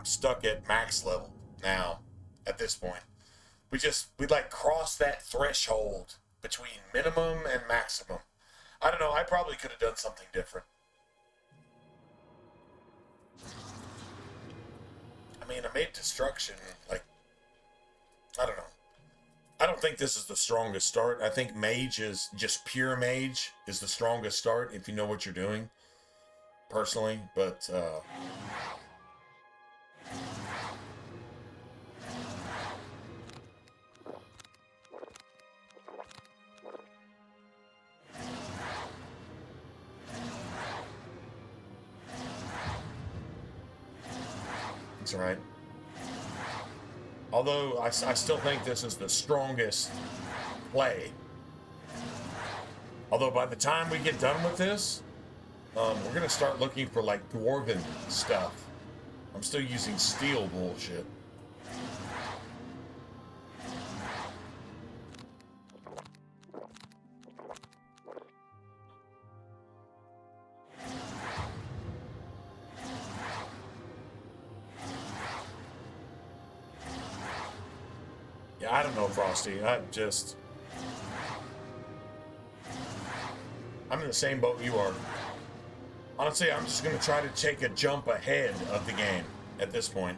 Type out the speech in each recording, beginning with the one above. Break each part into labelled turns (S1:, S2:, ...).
S1: I'm stuck at max level now at this point. We'd like cross that threshold between minimum and maximum. I don't know, I probably could have done something different. I mean, I made destruction, like, I don't know. I don't think this is the strongest start. I think mage is just pure mage is the strongest start if you know what you're doing, personally, but it's alright. Although I still think this is the strongest play. Although by the time we get done with this, we're gonna start looking for like dwarven stuff. I'm still using steel bullshit. Yeah, I don't know, Frosty. I'm in the same boat you are. Honestly, I'm just going to try to take a jump ahead of the game at this point.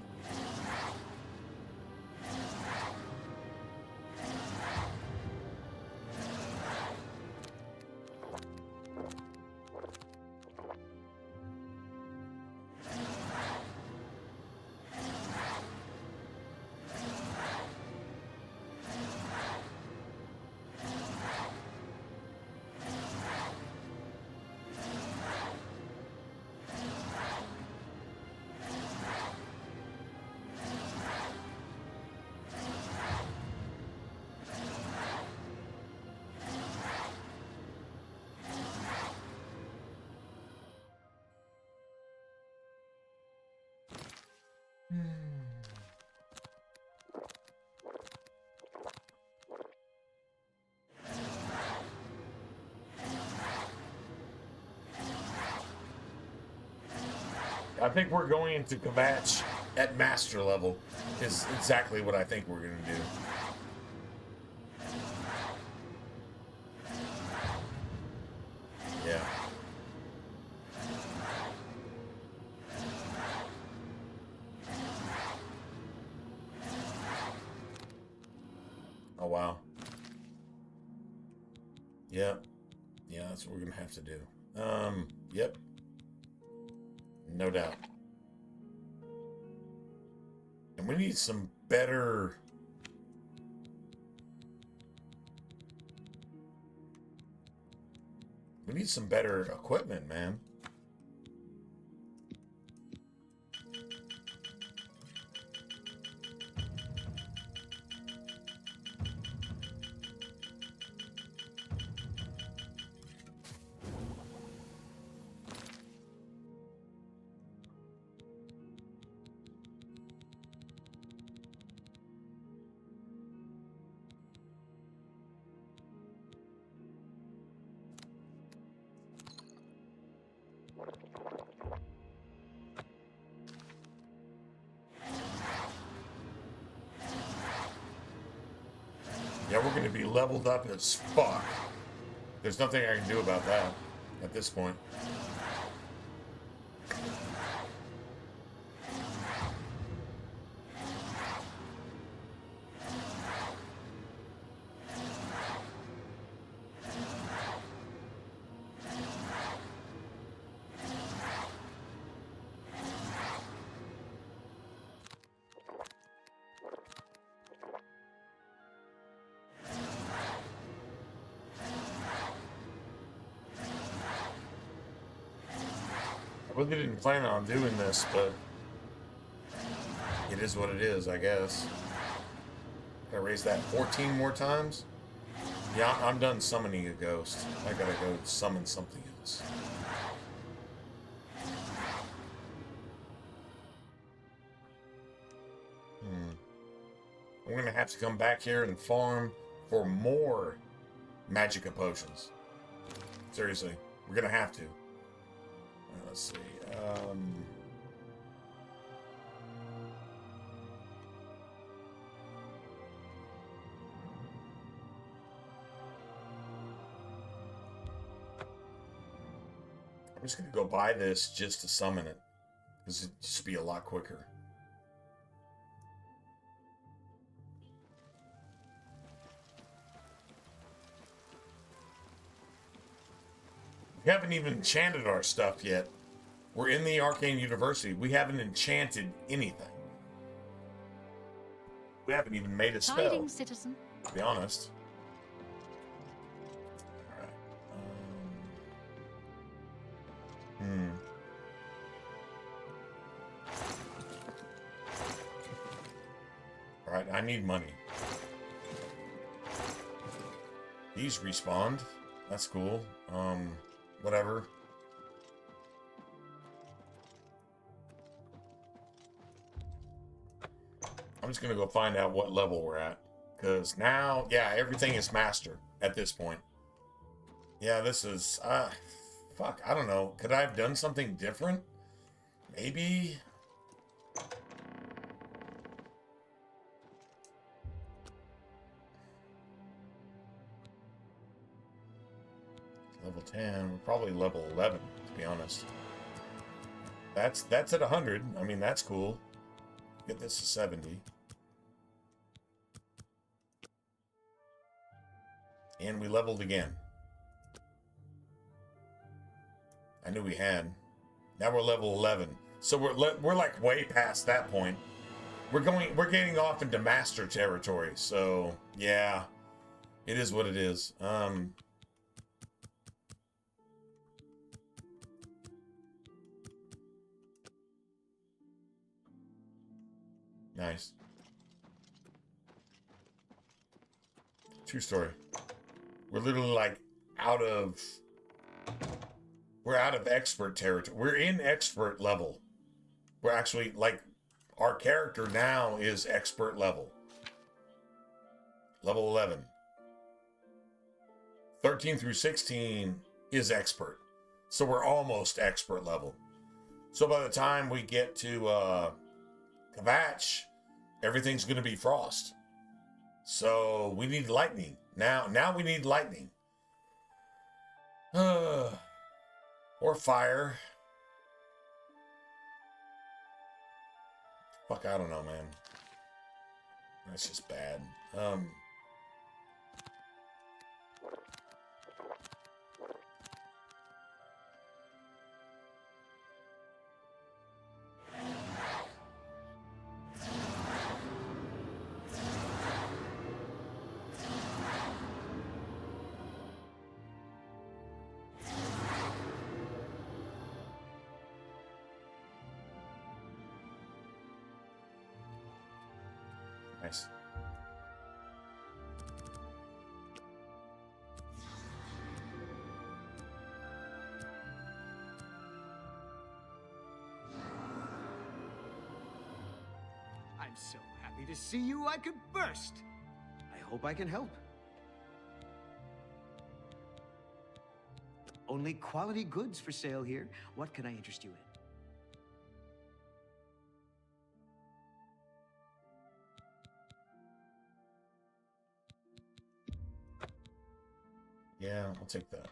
S1: I think we're going into Kvatch at master level is exactly what I think we're going to do. Yeah. Oh, wow. Yeah. Yeah, that's what we're going to have to do. Yep. No doubt. And we need some better... We need some better equipment, man. Yeah, we're going to be leveled up as fuck. There's nothing I can do about that at this point. I really didn't plan on doing this, but it is what it is, I guess. Can I raise that 14 more times? Yeah, I'm done summoning a ghost. I gotta go summon something else. I'm gonna have to come back here and farm for more Magicka potions. Seriously, we're gonna have to. Let's see. just gonna go buy this just to summon it, because it'd just be a lot quicker. We haven't even enchanted our stuff yet. We're in the Arcane University. We haven't enchanted anything. We haven't even made a spell.
S2: Tidings, citizen.
S1: To be honest. Alright. Alright, I need money. These respawned. That's cool. Whatever. I'm just gonna go find out what level we're at. Because now, yeah, everything is master at this point. Yeah, this is, fuck, I don't know. Could I have done something different? Maybe? Level 10, we're probably level 11, to be honest. That's at 100. I mean, that's cool. Get this to 70. And we leveled again. I knew we had. Now we're level 11. So we're like way past that point. We're getting off into master territory. So, yeah. It is what it is. Nice. True story. We're literally like we're out of expert territory. We're in expert level. We're actually like, our character now is expert level. Level 11. 13 through 16 is expert. So we're almost expert level. So by the time we get to Kvatch, everything's going to be frost. So we need lightning. Now we need lightning. Or fire. Fuck, I don't know, man. That's just bad. Nice.
S3: I'm so happy to see you, I could burst. I hope I can help. Only quality goods for sale here. What can I interest you in?
S1: Yeah, I'll take that.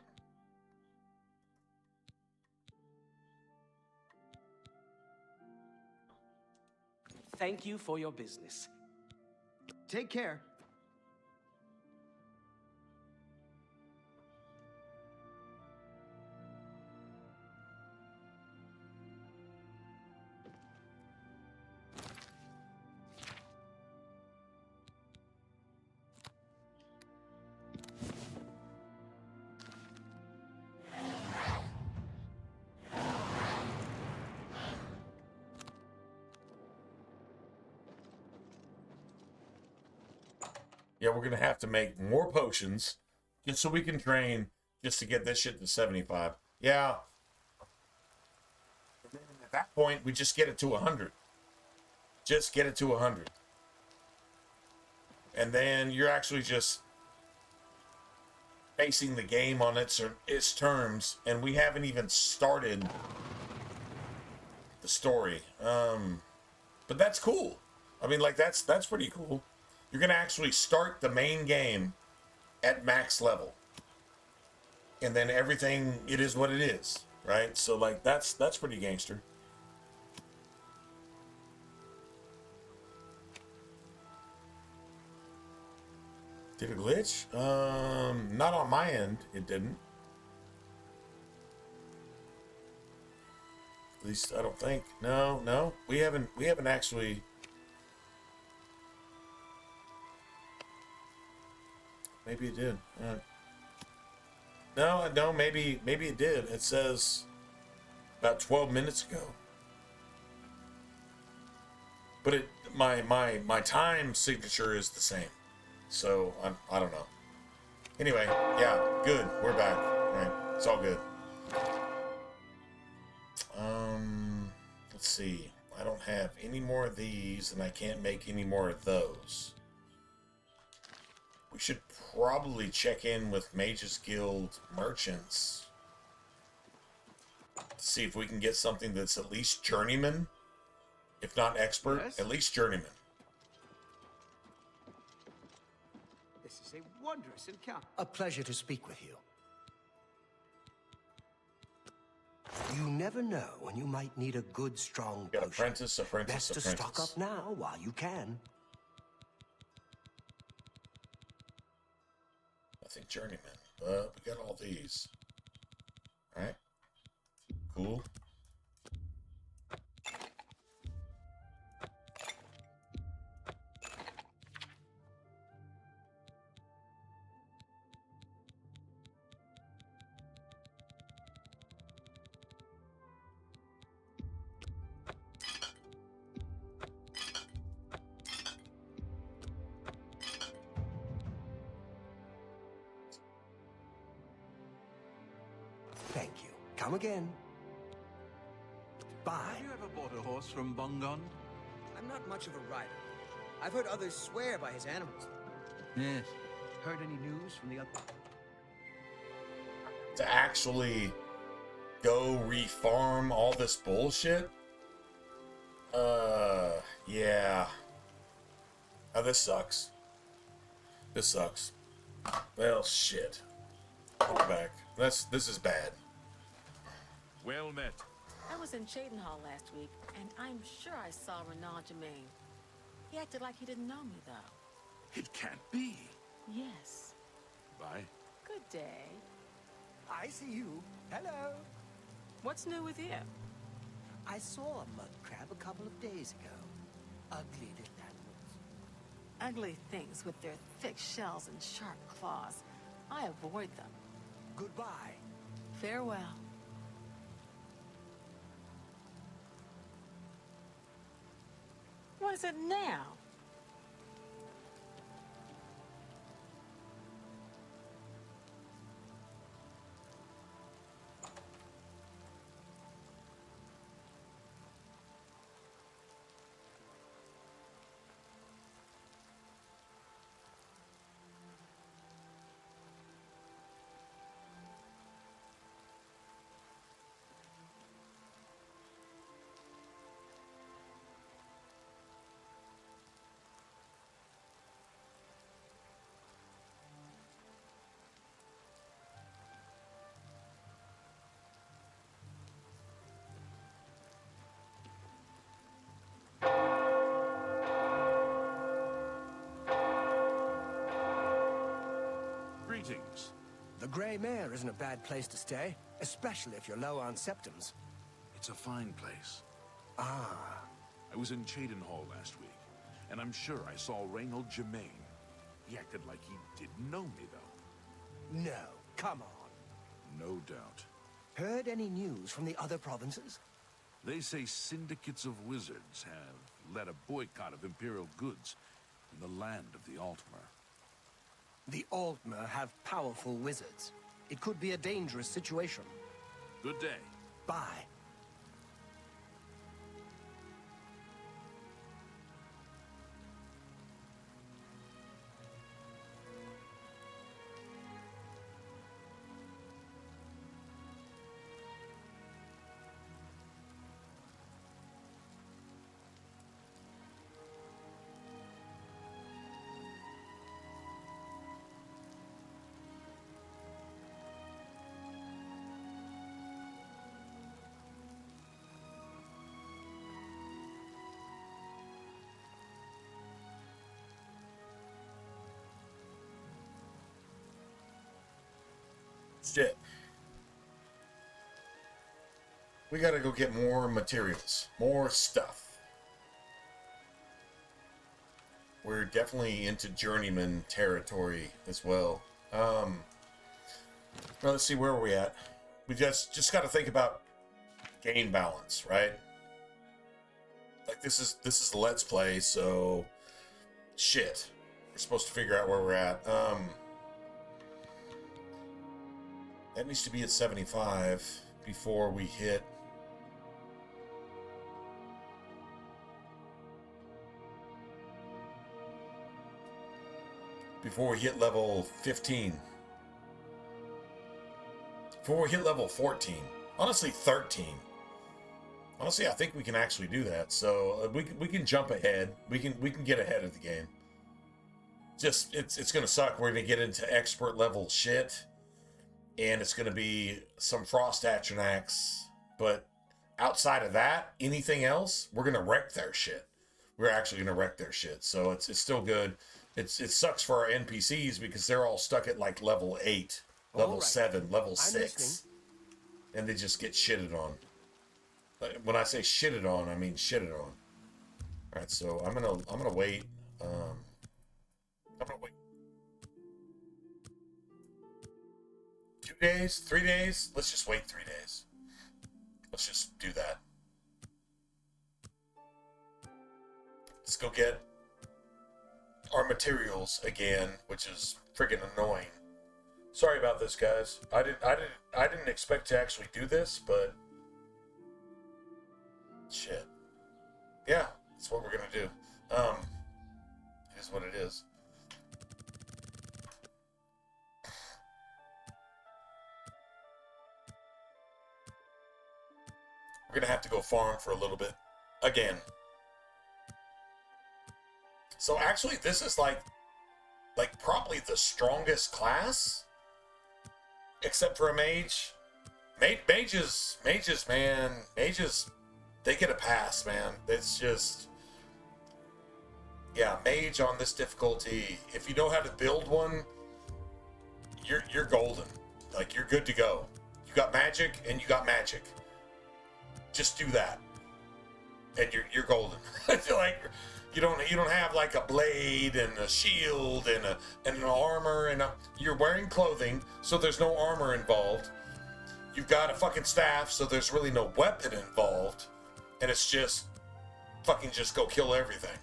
S4: Thank you for your business.
S3: Take care.
S1: Yeah, we're going to have to make more potions just so we can train just to get this shit to 75. Yeah. And then at that point, we just get it to 100. Just get it to 100. And then you're actually just facing the game on its terms, and we haven't even started the story. But that's cool. I mean, like, that's pretty cool. You're going to actually start the main game at max level. And then everything, it is what it is. right? So like that's pretty gangster. Did it glitch? Not on my end. It didn't. At least I don't think. No, we haven't actually. Maybe it did. No, maybe it did. It says about 12 minutes ago. But my time signature is the same. So I don't know. Anyway, yeah, good. We're back. Right. It's all good. Let's see. I don't have any more of these, and I can't make any more of those. We should probably check in with Mages Guild merchants to see if we can get something that's at least journeyman, if not expert,
S3: Yes?
S1: at least journeyman.
S3: This is a wondrous encounter.
S2: A pleasure to speak with you. You never know when you might need a good, strong
S1: Got
S2: potion.
S1: apprentice.
S2: Best to stock up now while you can.
S1: Nothing journeyman, but we got all these. All right, cool.
S2: Thank you. Come again. Bye.
S5: Have you ever bought a horse from Bungon?
S6: I'm not much of a rider. I've heard others swear by his animals.
S5: Yes.
S3: Heard any news from the other?
S1: To actually go refarm all this bullshit? Yeah. Oh, this sucks. This sucks. Well, shit. We're back. This is bad.
S5: Well met.
S7: I was in Chadenhall last week, and I'm sure I saw Renald Germain. He acted like he didn't know me, though.
S5: It can't be.
S7: Yes.
S5: Bye.
S7: Good day.
S2: I see you. Hello.
S7: What's new with you?
S2: I saw a mud crab a couple of days ago. Ugly little animals.
S7: Ugly things with their thick shells and sharp claws. I avoid them.
S2: Goodbye.
S7: Farewell. What is it now?
S5: Greetings.
S2: The Grey Mare isn't a bad place to stay, especially if you're low on septums.
S5: It's a fine place.
S2: Ah,
S5: I was in Chadenhall last week, and I'm sure I saw Renald Germain. He acted like he didn't know me, though.
S2: no, come on.
S5: No doubt.
S2: Heard any news from the other provinces?
S5: They say syndicates of wizards have led a boycott of Imperial goods in the land of the Altmer.
S2: The Altmer have powerful wizards. It could be a dangerous situation.
S5: Good day.
S2: Bye.
S1: Shit. We gotta go get more materials, more stuff. We're definitely into journeyman territory as well. Well, let's see, where are we at? We just got to think about game balance, right? Like this is Let's Play, so shit. We're supposed to figure out where we're at. That needs to be at 75 before we hit. Before we hit level 15. Before we hit level 14. Honestly, 13. Honestly, I think we can actually do that. So we can jump ahead. We can get ahead of the game. Just it's gonna suck. We're gonna get into expert level shit, and it's gonna be some Frost Atronachs. But outside of that, anything else, we're gonna wreck their shit. We're actually gonna wreck their shit. So it's still good. It sucks for our NPCs because they're all stuck at like level 8, level 7, level 6, and they just get shitted on. When I say shitted on, I mean shitted on. All right, so I'm gonna wait. I'm gonna wait 2 days, 3 days. Let's just wait 3 days. Let's just do that. Let's go get our materials again, which is friggin' annoying. Sorry about this, guys. I didn't expect to actually do this, but shit. Yeah, that's what we're gonna do. It is what it is. We're gonna have to go farm for a little bit again. So actually, this is like probably the strongest class, except for a mage. Mages, man, they get a pass, man. It's just, yeah, mage on this difficulty. If you know how to build one, you're golden. Like, you're good to go. You got magic and you got magic. Just do that, and you're golden. I feel like you don't have like a blade and a shield and an armor and you're wearing clothing, so there's no armor involved. You've got a fucking staff, so there's really no weapon involved, and it's just fucking just go kill everything.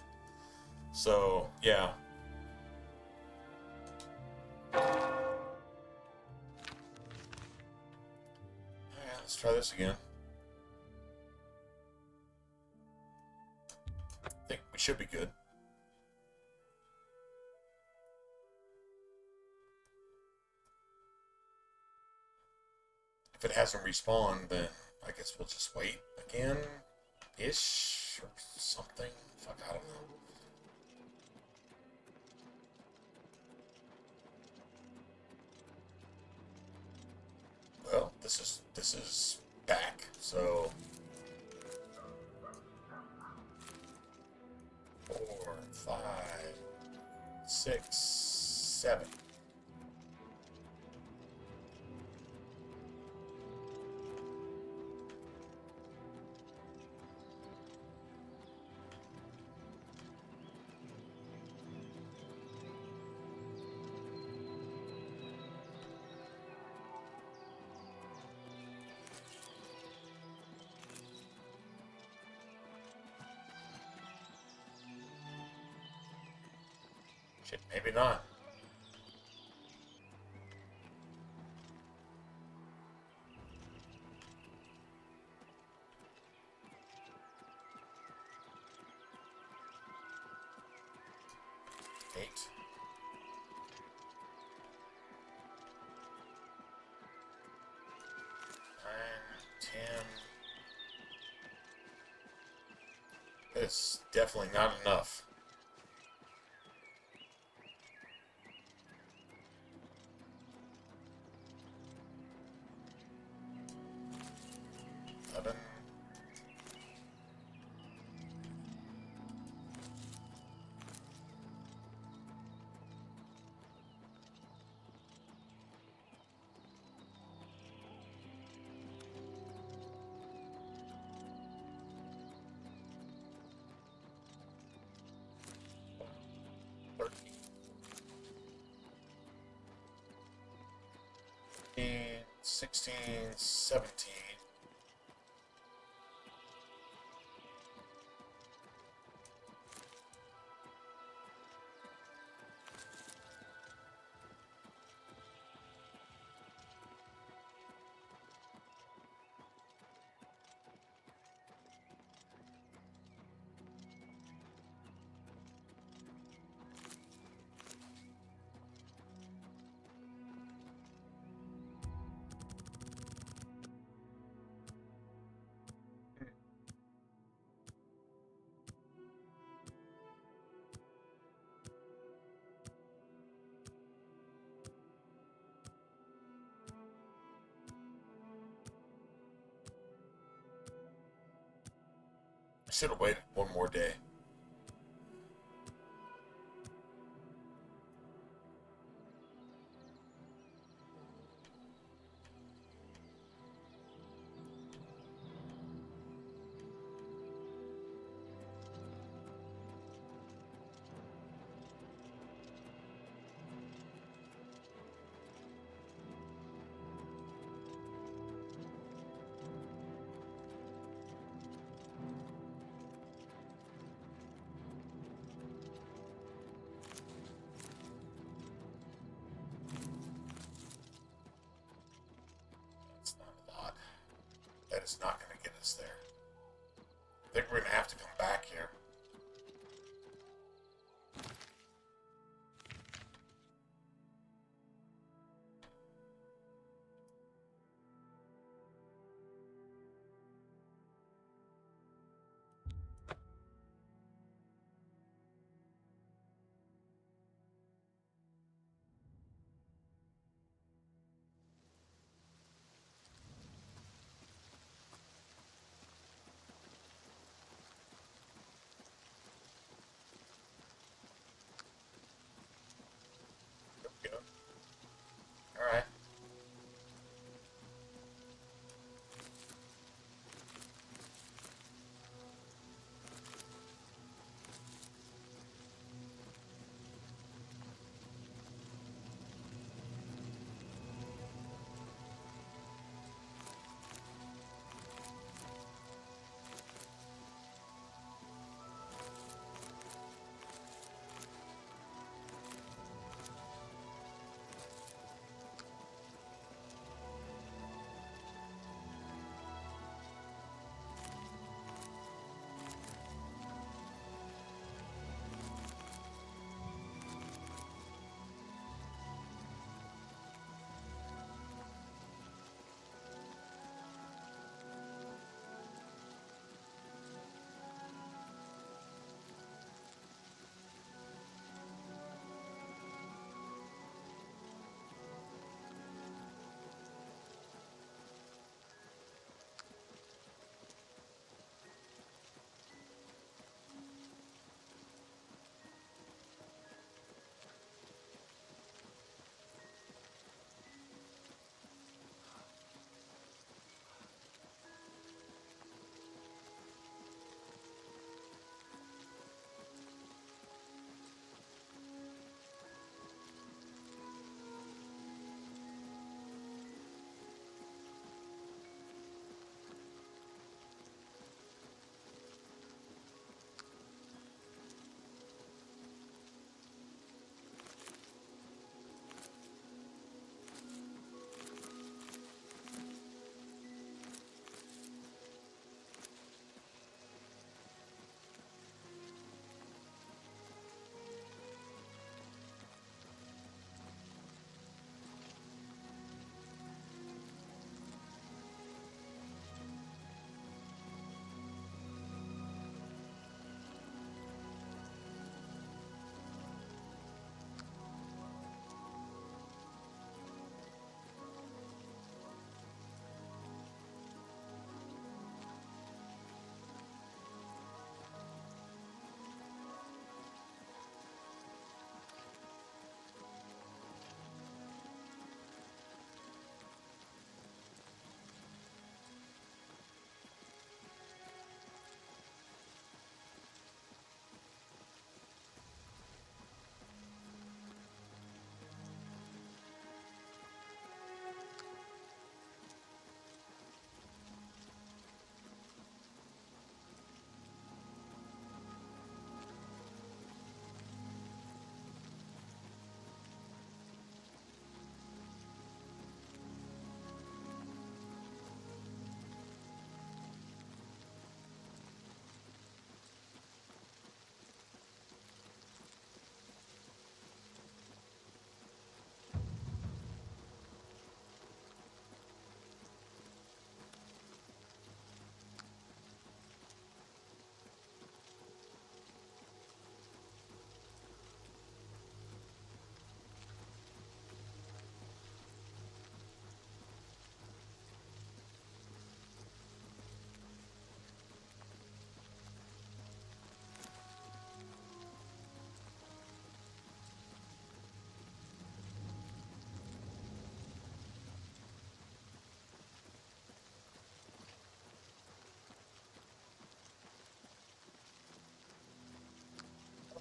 S1: So yeah. Alright, let's try this again. I think we should be good. If it hasn't respawned, then I guess we'll just wait again, ish, or something. Fuck, I don't know. Well, this is back, so 4, 5, 6, 7. Shit, maybe not. Eight. It's definitely not enough. 16, 17. I should have waited one more day.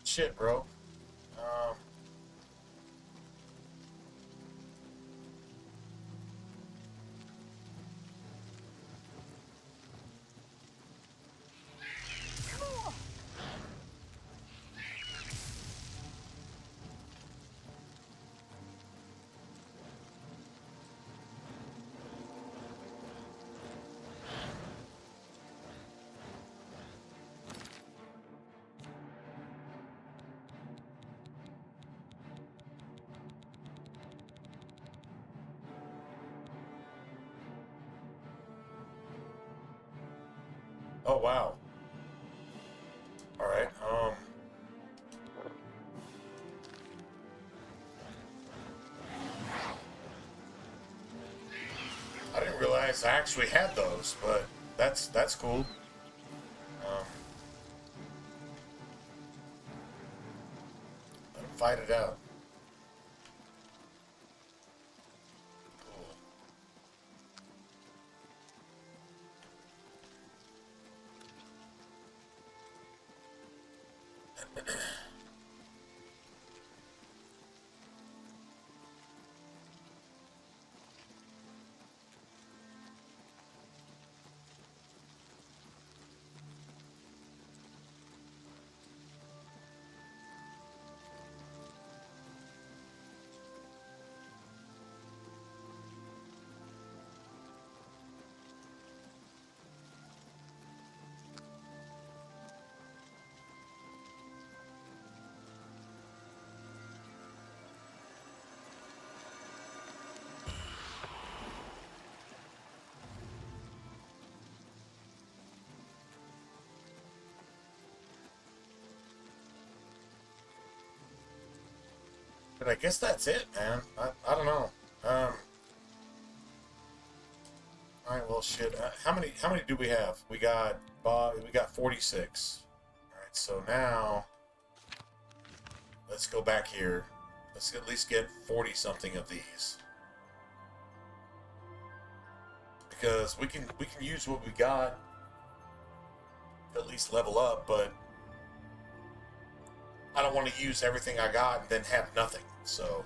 S1: shit, bro. Um, oh, wow. All right. I didn't realize I actually had those, but that's cool. Um, Let 'em fight it out. Cool. But I guess that's it, man. I don't know. All right, well, shit. How many do we have? We got 46. All right, so now let's go back here. Let's at least get 40 something of these, because we can use what we got to at least level up, but I don't want to use everything I got and then have nothing. So.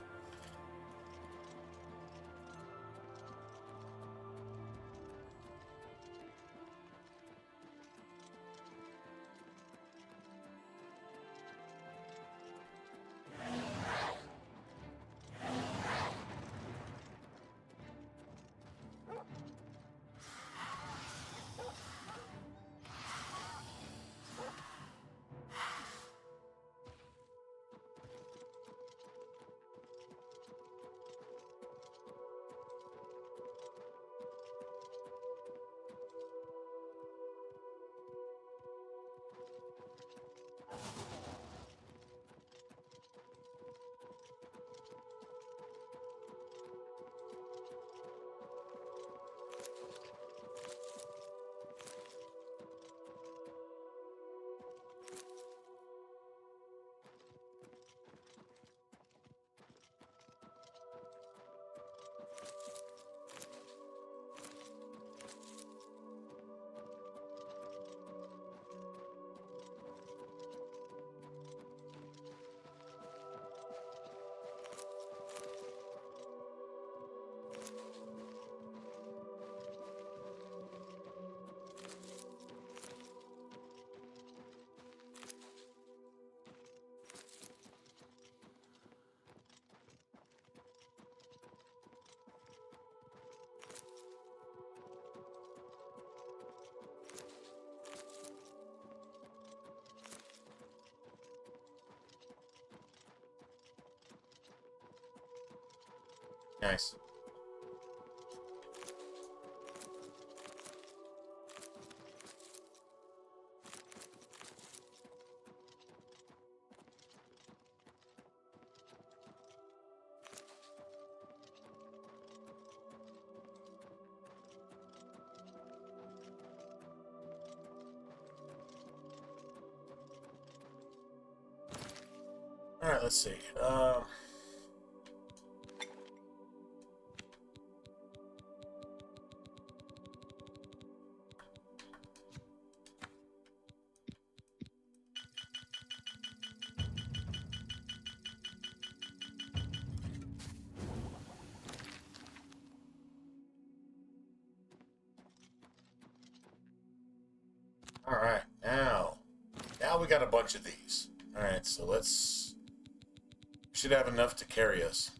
S1: Nice. All right, let's see. Alright, now we got a bunch of these. Alright, so let's... We should have enough to carry us.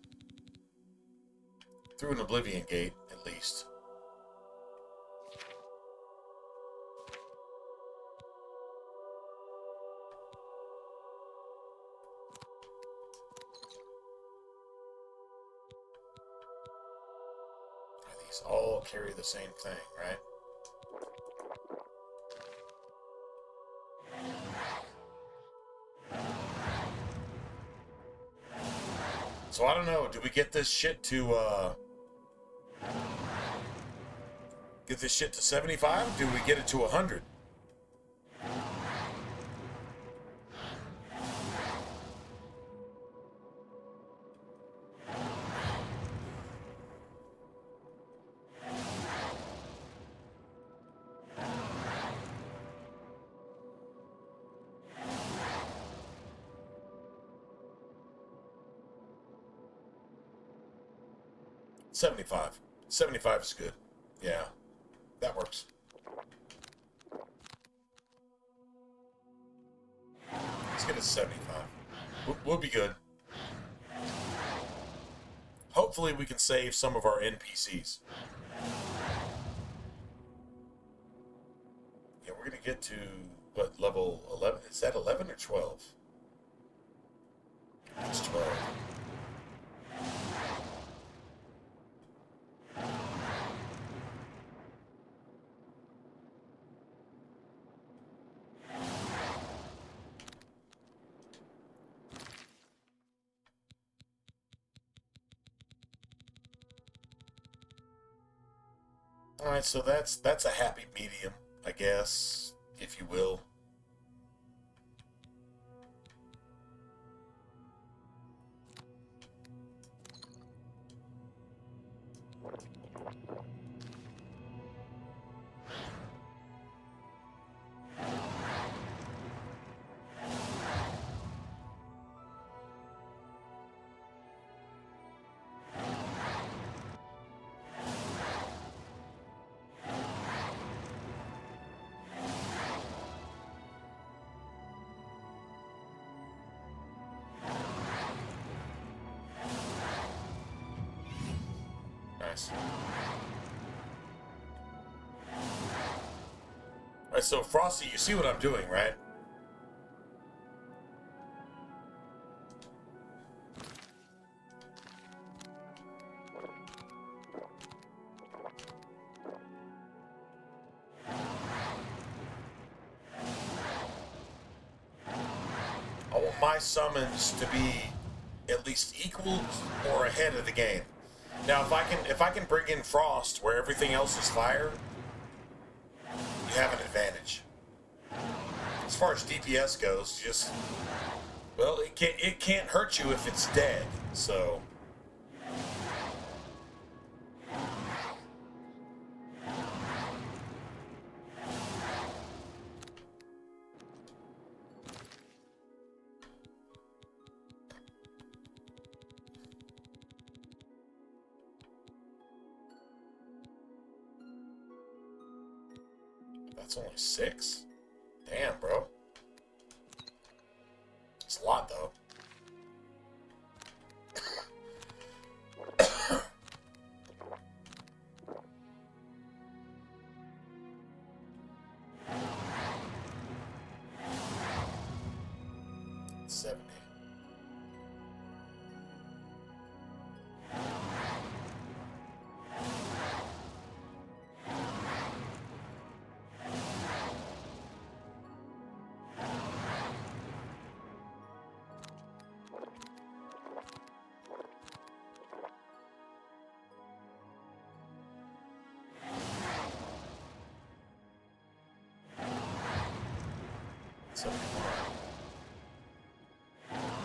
S1: Through an Oblivion gate, at least. These all carry the same thing, right? So I don't know, do we get this shit to, get this shit to 75? Do we get it to 100? $75. 75 is good. Yeah, that works. Let's get it to 75. We'll be good. Hopefully we can save some of our NPCs. Yeah, we're going to get to, what, level 11? Is that 11 or 12? It's 12. Alright, so that's a happy medium, I guess, if you will. Nice. Alright, so Frosty, you see what I'm doing, right? I want my summons to be at least equal or ahead of the game. Now, if I can bring in Frost where everything else is fire, you have an advantage. As far as DPS goes, just, well, it can't hurt you if it's dead. So that's only 6. Damn, bro. It's a lot, though.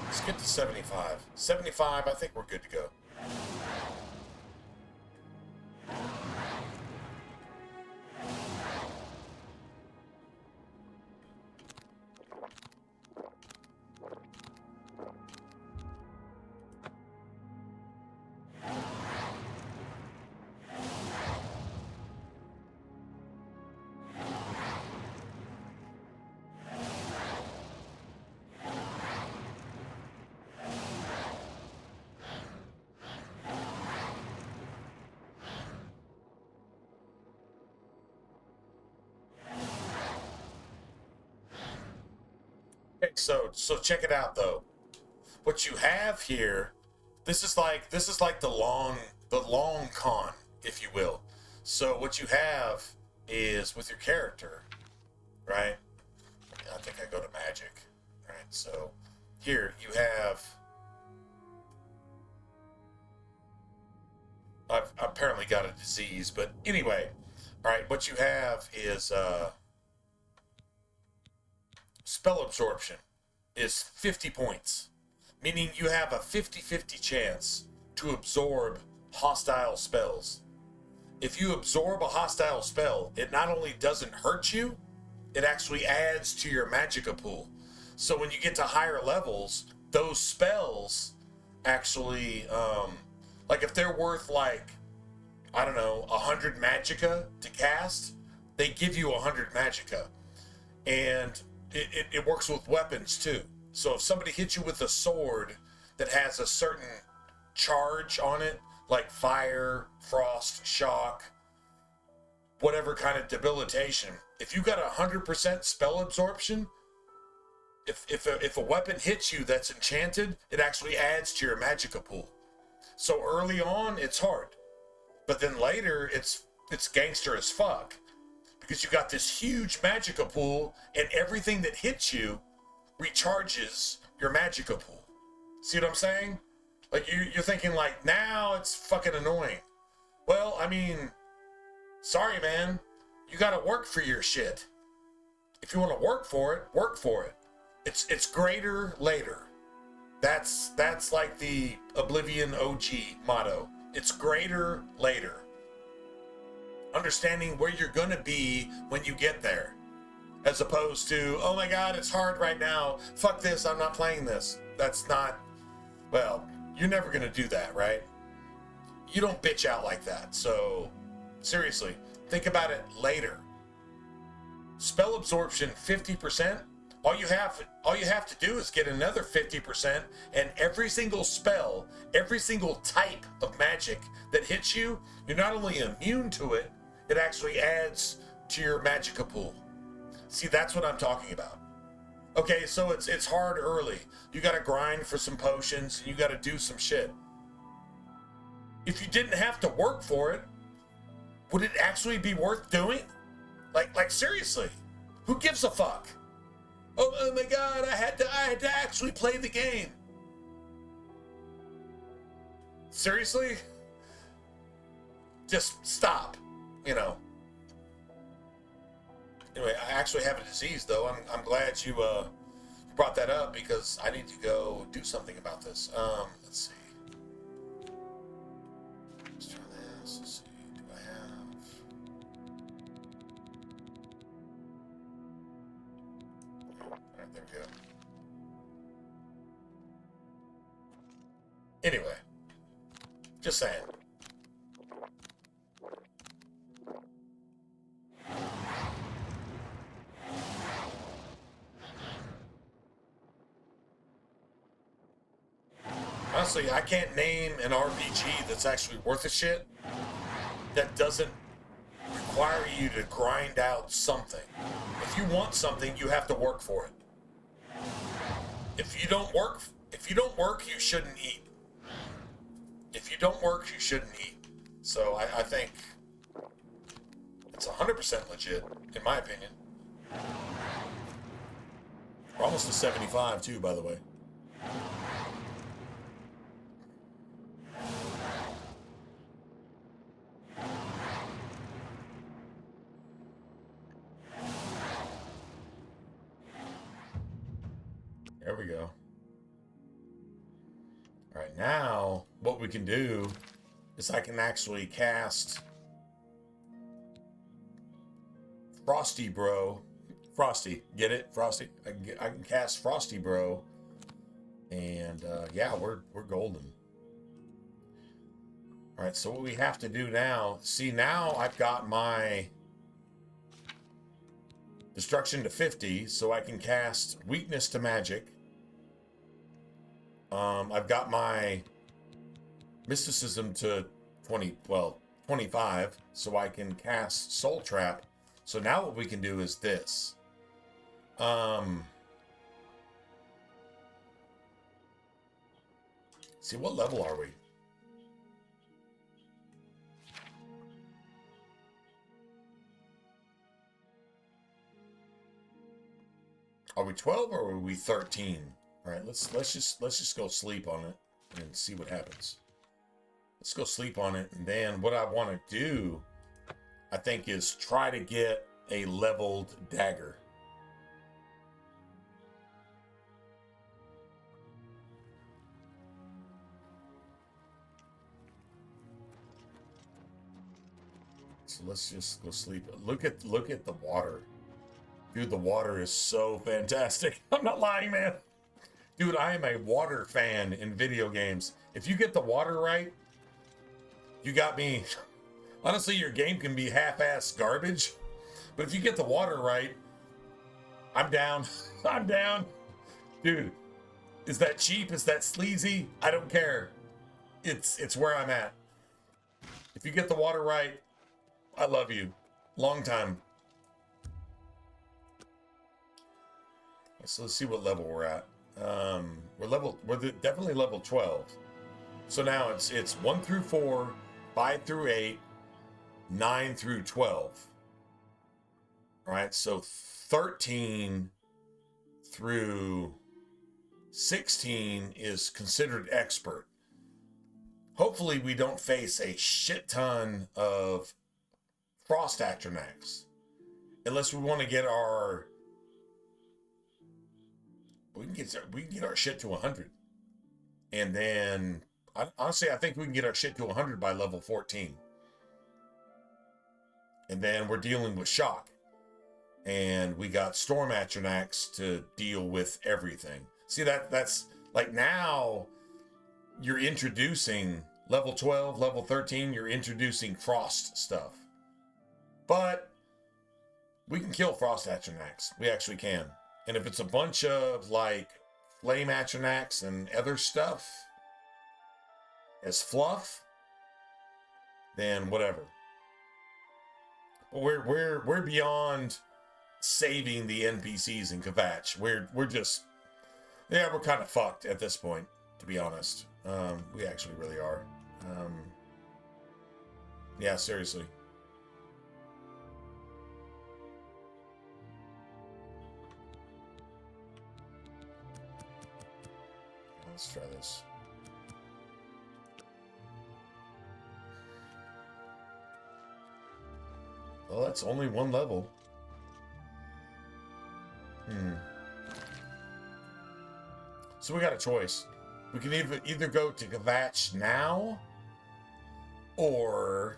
S1: Let's get to 75. 75, I think we're good to go. so check it out though. What you have here, this is like the long con, if you will. So what you have is with your character, right? I think I go to magic, right? So here you have. I've apparently got a disease, but anyway, all right. What you have is spell absorption is 50 points, meaning you have a 50-50 chance to absorb hostile spells. If you absorb a hostile spell, it not only doesn't hurt you, it actually adds to your magicka pool. So when you get to higher levels, those spells actually, like if they're worth like, I don't know, 100 magicka to cast, they give you 100 magicka. And it works with weapons too. So if somebody hits you with a sword that has a certain charge on it, like fire, frost, shock, whatever kind of debilitation, if you got 100% spell absorption, if a weapon hits you that's enchanted, it actually adds to your magicka pool. So early on, it's hard. But then later, it's gangster as fuck. Because you got this huge magicka pool, and everything that hits you recharges your magicka pool. See what I'm saying? Like, you're thinking, like, now it's fucking annoying. Well, I mean, sorry, man. You gotta work for your shit. If you want to work for it, work for it. It's greater later. That's like the Oblivion OG motto. It's greater later. Understanding where you're gonna be when you get there. As opposed to, oh my god, it's hard right now. Fuck this, I'm not playing this. That's not, well, you're never gonna do that, right? You don't bitch out like that. So, seriously, think about it later. Spell absorption 50%. All you have to do is get another 50%, and every single spell, every single type of magic that hits you, you're not only immune to it, it actually adds to your magicka pool. See, that's what I'm talking about. Okay, so it's hard early. You gotta grind for some potions, and you gotta do some shit. If you didn't have to work for it, would it actually be worth doing? Like seriously, who gives a fuck? Oh my god, I had to actually play the game. Seriously? Just stop, you know. Anyway, I actually have a disease though. I'm glad you brought that up because I need to go do something about this. Let's see. Let's try this. Let's see. Do I have? Alright, there we go. Anyway, just saying. Honestly, I can't name an RPG that's actually worth a shit that doesn't require you to grind out something. If you want something, you have to work for it. If you don't work, you shouldn't eat. If you don't work, you shouldn't eat. So I think it's 100% legit, in my opinion. We're almost to 75 too, by the way. There we go. All right, now what we can do is I can actually cast Frosty Bro. Frosty, get it? Frosty? I can cast Frosty Bro, and yeah, we're golden. All right, so what we have to do now, see, now I've got my destruction to 50, so I can cast weakness to magic. I've got my mysticism to 25, so I can cast Soul Trap. So now what we can do is this. See, what level are we? Are we 12 or are we 13? All right, let's just go sleep on it and see what happens. Let's go sleep on it, and then what I want to do, I think, is try to get a leveled dagger. So let's just go sleep. Look at the water. Dude, the water is so fantastic. I'm not lying, man. Dude, I am a water fan in video games. If you get the water right, you got me. Honestly, your game can be half-ass garbage, but if you get the water right, I'm down. I'm down. Dude, is that cheap? Is that sleazy? I don't care. It's where I'm at. If you get the water right, I love you. Long time. So let's see what level we're at. We're definitely level 12. So now it's 1 through 4, 5 through 8, 9 through 12. All right, so 13 through 16 is considered expert. Hopefully we don't face a shit ton of frost atronachs, unless we want to get our we can get our shit to 100, and then honestly I think we can get our shit to 100 by level 14, and then we're dealing with shock, and we got storm atronachs to deal with everything. See, that's like, now you're introducing level 12, level 13, you're introducing frost stuff. But we can kill frost atronachs. We actually can. And if it's a bunch of like flame atronachs and other stuff as fluff, then whatever. But we're beyond saving the NPCs in Kvatch. We're just, yeah, we're kind of fucked at this point, to be honest. We actually really are. Yeah, seriously. Let's try this. Well, that's only one level. So we got a choice. We can either go to Kvatch now, or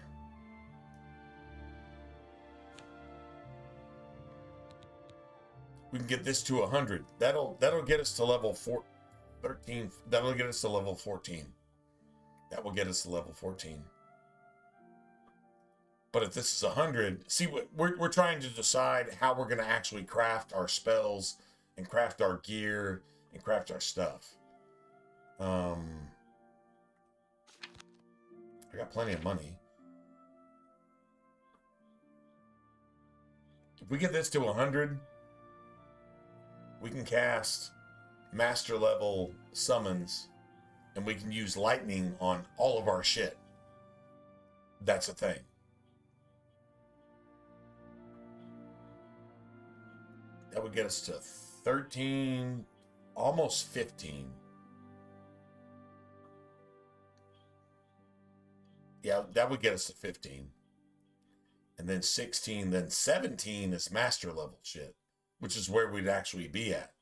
S1: we can get this to 100. That'll get us to level 13. That'll get us to level 14. That will get us to level 14. But if this is 100, see, we're trying to decide how we're going to actually craft our spells and craft our gear and craft our stuff. I got plenty of money. If we get this to 100, we can cast master level summons, and we can use lightning on all of our shit. That's a thing. That would get us to 13, almost 15. Yeah, that would get us to 15. And then 16, then 17 is master level shit, which is where we'd actually be at.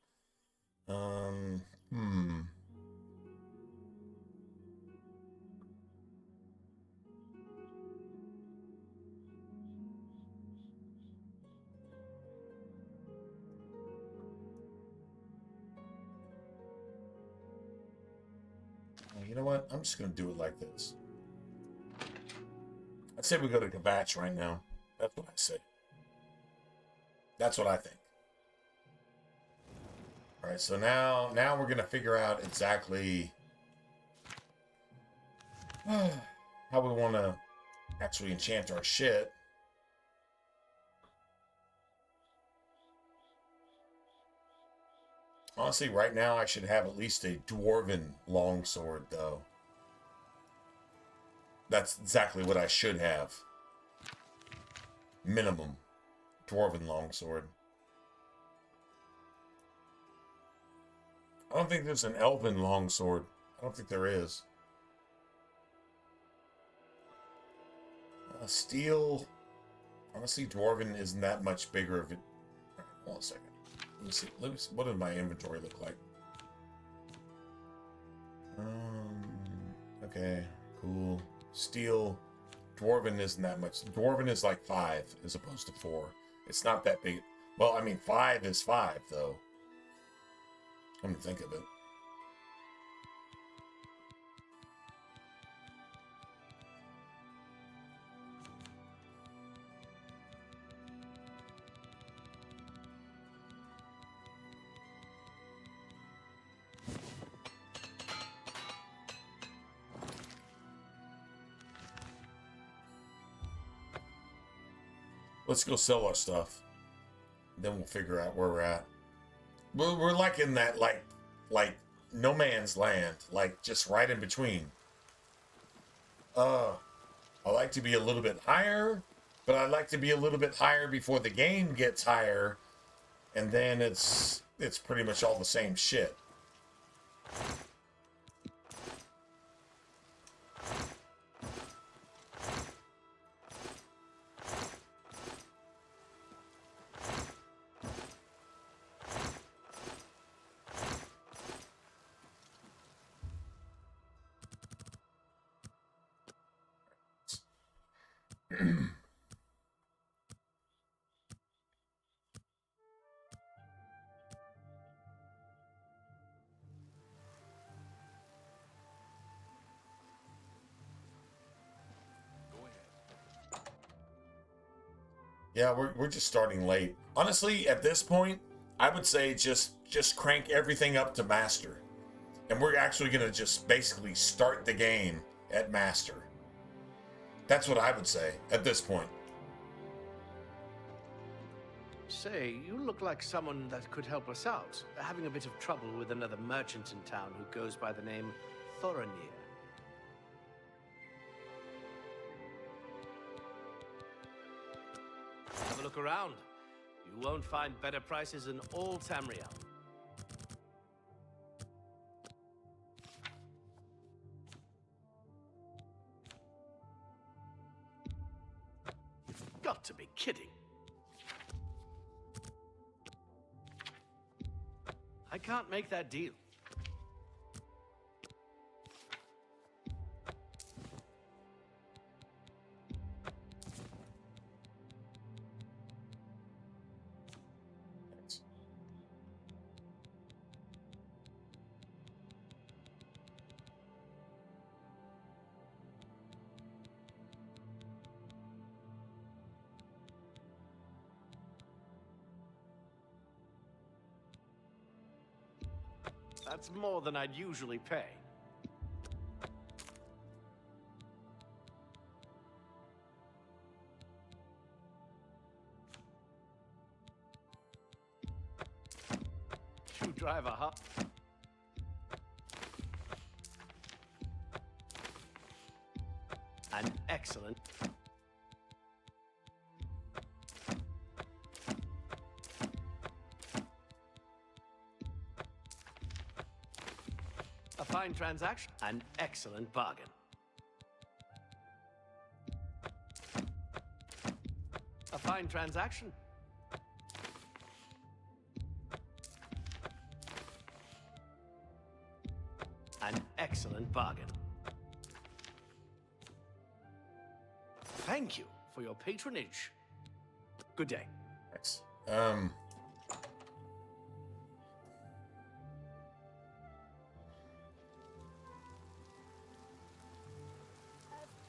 S1: You know what? I'm just going to do it like this. I'd say we go to Kvatch right now. That's what I say. That's what I think. All right, so now we're going to figure out exactly how we want to actually enchant our shit. Honestly, right now I should have at least a dwarven longsword, though. That's exactly what I should have. Minimum. Dwarven longsword. I don't think there's an elven longsword. I don't think there is. Steel. Honestly, dwarven isn't that much bigger of it. Right, hold on a second. Let me see. What does my inventory look like? Okay, cool. Steel. Dwarven isn't that much. Dwarven is like 5 as opposed to 4. It's not that big. Well, I mean, 5 is 5, though. Come to think of it. Let's go sell our stuff. Then we'll figure out where we're at. We're like in that, like no man's land. Like, just right in between. I like to be a little bit higher, but I like to be a little bit higher before the game gets higher. And then it's pretty much all the same shit. Yeah, we're just starting late. Honestly, at this point, I would say just crank everything up to master. And we're actually going to just basically start the game at master. That's what I would say at this point.
S2: Say, you look like someone that could help us out. Having a bit of trouble with another merchant in town who goes by the name Thorinir. Have a look around. You won't find better prices in all Tamriel. You've got to be kidding. I can't make that deal. That's more than I'd usually pay. You drive a hot... An excellent... A fine transaction. An excellent bargain. A fine transaction. An excellent bargain. Thank you for your patronage. Good day.
S1: Thanks.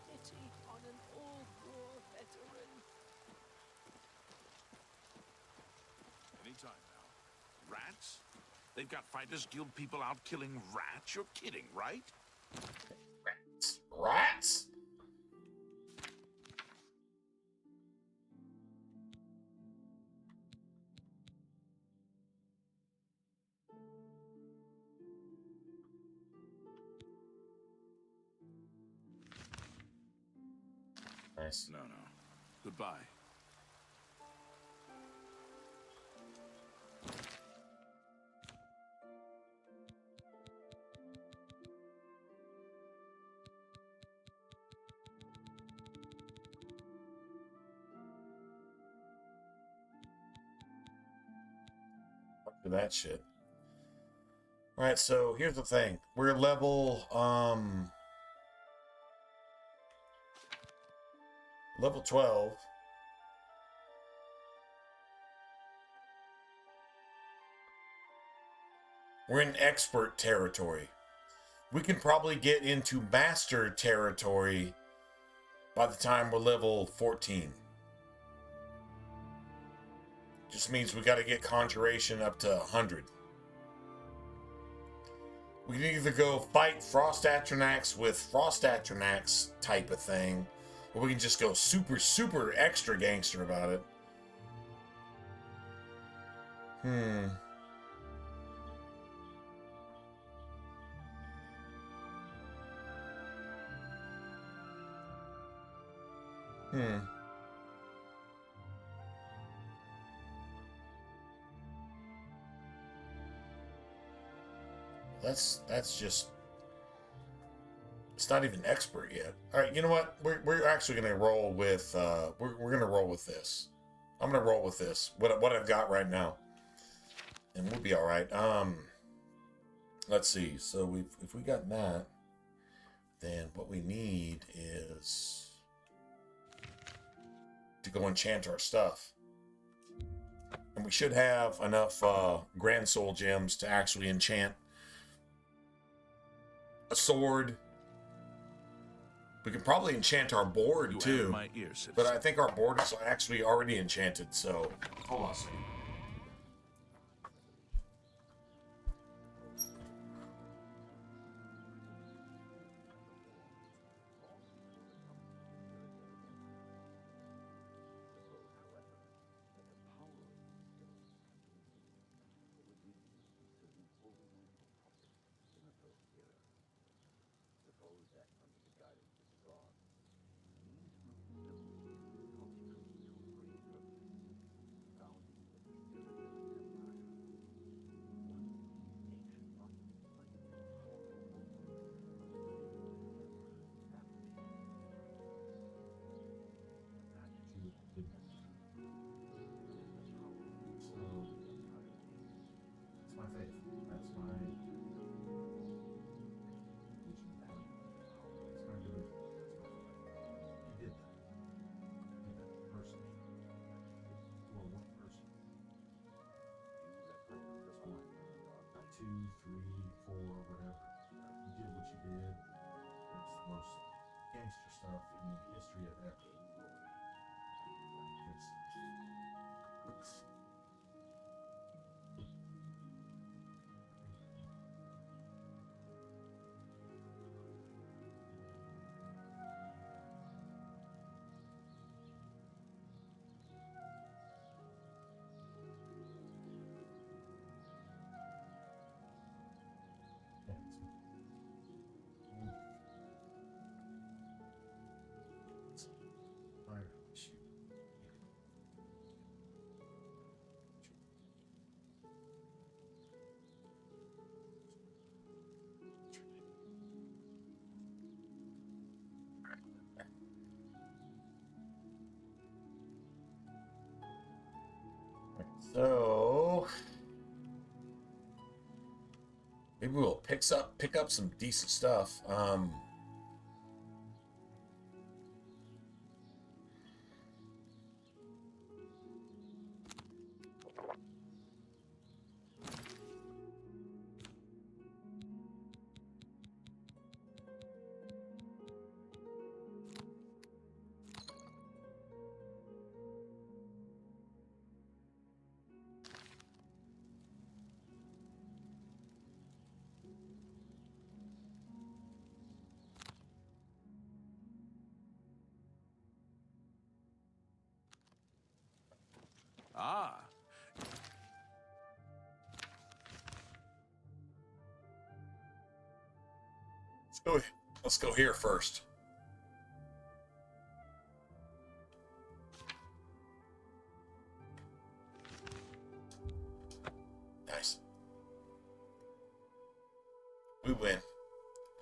S7: Pity on an old war veteran.
S5: Anytime now. Rats? They've got Fighters Guild people out killing rats? You're kidding, right?
S1: Rats. Rats? Nice.
S5: No. Goodbye.
S1: For that shit. All right, so here's the thing. We're level 12. We're in expert territory. We can probably get into master territory by the time we're level 14. Just means we got to get conjuration up to 100. We can either go fight Frost Atronax with Frost Atronax type of thing, or we can just go super, super extra gangster about it. Hmm. That's just, it's not even expert yet. All right, you know what? We're actually gonna roll with we're gonna roll with this. I'm gonna roll with this. What I've got right now, and we'll be all right. Let's see. So if we got that, then what we need is to go enchant our stuff. And we should have enough Grand Soul Gems to actually enchant a sword. We can probably enchant our board
S5: You
S1: too.
S5: have my ear, citizen.
S1: But I think our board is actually already enchanted, so hold on a second. So maybe we'll pick up some decent stuff.
S5: Ah,
S1: Let's go here first. We win.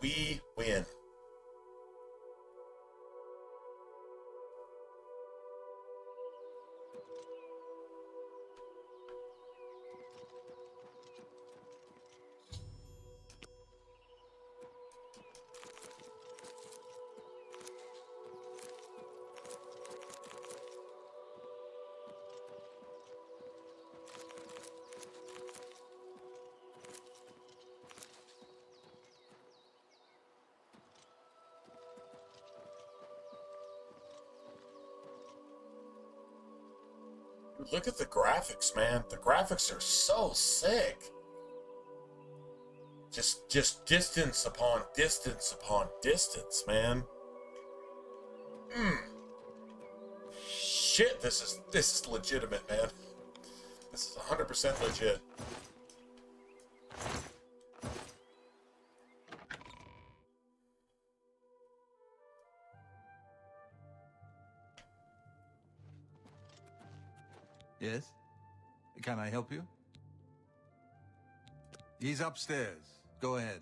S1: We win. Look at the graphics, man. The graphics are so sick. Just distance upon distance upon distance, man. Shit, this is legitimate, man. This is 100% legit.
S8: Yes? Can I help you? He's upstairs. Go ahead.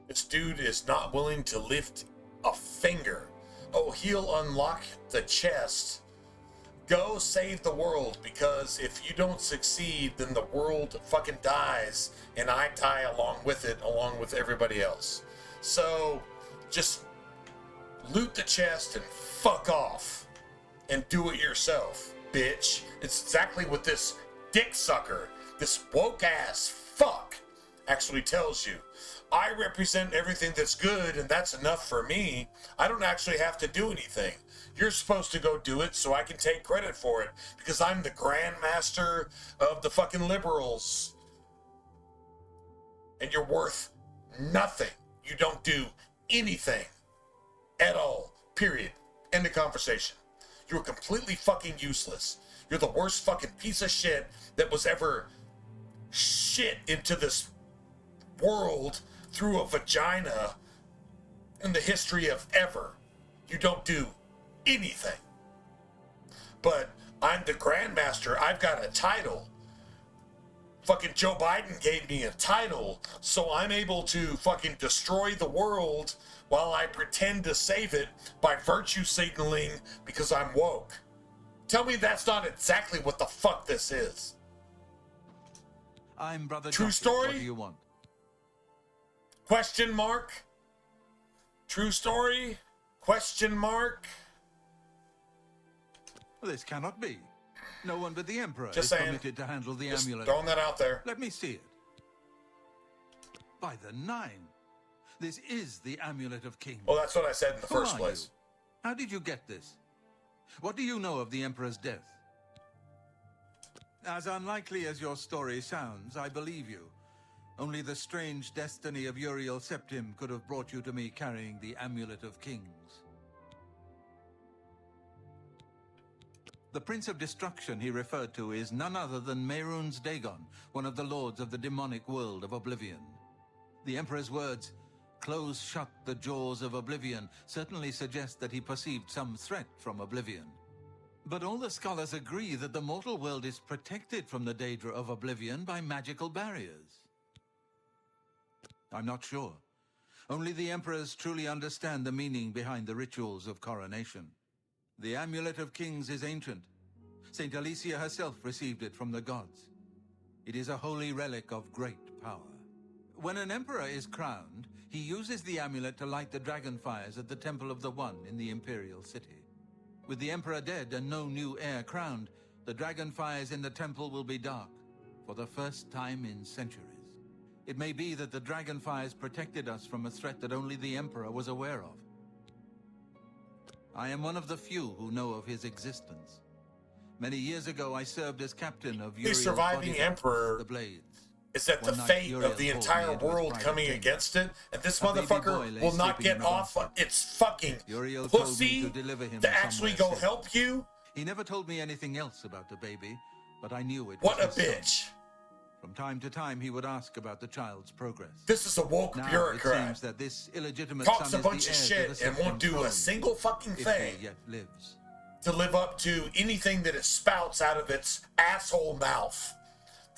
S1: This dude is not willing to lift a finger. Oh, he'll unlock the chest. Go save the world, because if you don't succeed, then the world fucking dies, and I die along with it, along with everybody else. So, just loot the chest and fuck off. And do it yourself, bitch. It's exactly what this dick sucker, this woke ass fuck, actually tells you. I represent everything that's good, and that's enough for me. I don't actually have to do anything. You're supposed to go do it so I can take credit for it, because I'm the Grandmaster of the fucking liberals. And you're worth nothing. You don't do anything at all. Period. End of conversation. You're completely fucking useless. You're the worst fucking piece of shit that was ever shit into this world through a vagina in the history of ever. You don't do anything. But I'm the Grandmaster. I've got a title. Fucking Joe Biden gave me a title, so I'm able to fucking destroy the world while I pretend to save it by virtue signaling because I'm woke. Tell me that's not exactly what the fuck this is.
S8: I'm Brother
S1: True
S8: Joffrey.
S1: story?
S8: What do you want?
S1: Question mark? True story? Question mark?
S8: This cannot be. No one but the Emperor
S1: Just
S8: is
S1: saying.
S8: permitted to handle the
S1: Just
S8: amulet.
S1: throwing that out there.
S8: Let me see it. By the Nine. This is the Amulet of Kings.
S1: Well, that's what I said in the
S8: Who
S1: first
S8: are
S1: place.
S8: you? How did you get this? What do you know of the Emperor's death? As unlikely as your story sounds, I believe you. Only the strange destiny of Uriel Septim could have brought you to me carrying the Amulet of Kings. The Prince of Destruction he referred to is none other than Mehrunes Dagon, one of the lords of the demonic world of Oblivion. The Emperor's words, "Close shut the jaws of Oblivion," certainly suggest that he perceived some threat from Oblivion. But all the scholars agree that the mortal world is protected from the danger of Oblivion by magical barriers. I'm not sure. Only the Emperors truly understand the meaning behind the rituals of coronation. The Amulet of Kings is ancient. Saint Alicia herself received it from the gods. It is a holy relic of great power. When an emperor is crowned, he uses the amulet to light the dragon fires at the Temple of the One in the Imperial City. With the emperor dead and no new heir crowned, the dragon fires in the temple will be dark for the first time in centuries. It may be that the dragon fires protected us from a threat that only the emperor was aware of. I am one of the few who know of his existence. Many years ago, I served as captain of
S1: The
S8: Uriel's
S1: surviving
S8: bodyguard,
S1: emperor
S8: the Blades.
S1: is that the
S8: One night,
S1: fate
S8: Uriel
S1: of the
S8: pulled me
S1: entire
S8: into his
S1: world
S8: private
S1: coming
S8: chamber.
S1: against it, and this
S8: A baby boy
S1: motherfucker
S8: lay
S1: will not
S8: sleeping
S1: get
S8: in a
S1: off
S8: bathroom.
S1: its fucking
S8: Uriel told me
S1: pussy
S8: to deliver him
S1: to actually
S8: somewhere
S1: go
S8: safe.
S1: help you?
S8: He never told me anything else about the baby, but I knew it
S1: What a
S8: was his son.
S1: bitch.
S8: From time to time, he would ask about the child's progress.
S1: This is a woke
S8: Now, it
S1: bureaucrat.
S8: seems that this illegitimate
S1: Talks
S8: son
S1: a
S8: is
S1: bunch
S8: the
S1: of
S8: heir to
S1: shit
S8: the
S1: and won't
S8: Septim
S1: do a
S8: throne,
S1: single fucking
S8: if
S1: thing
S8: he yet lives.
S1: to live up to anything that it spouts out of its asshole mouth.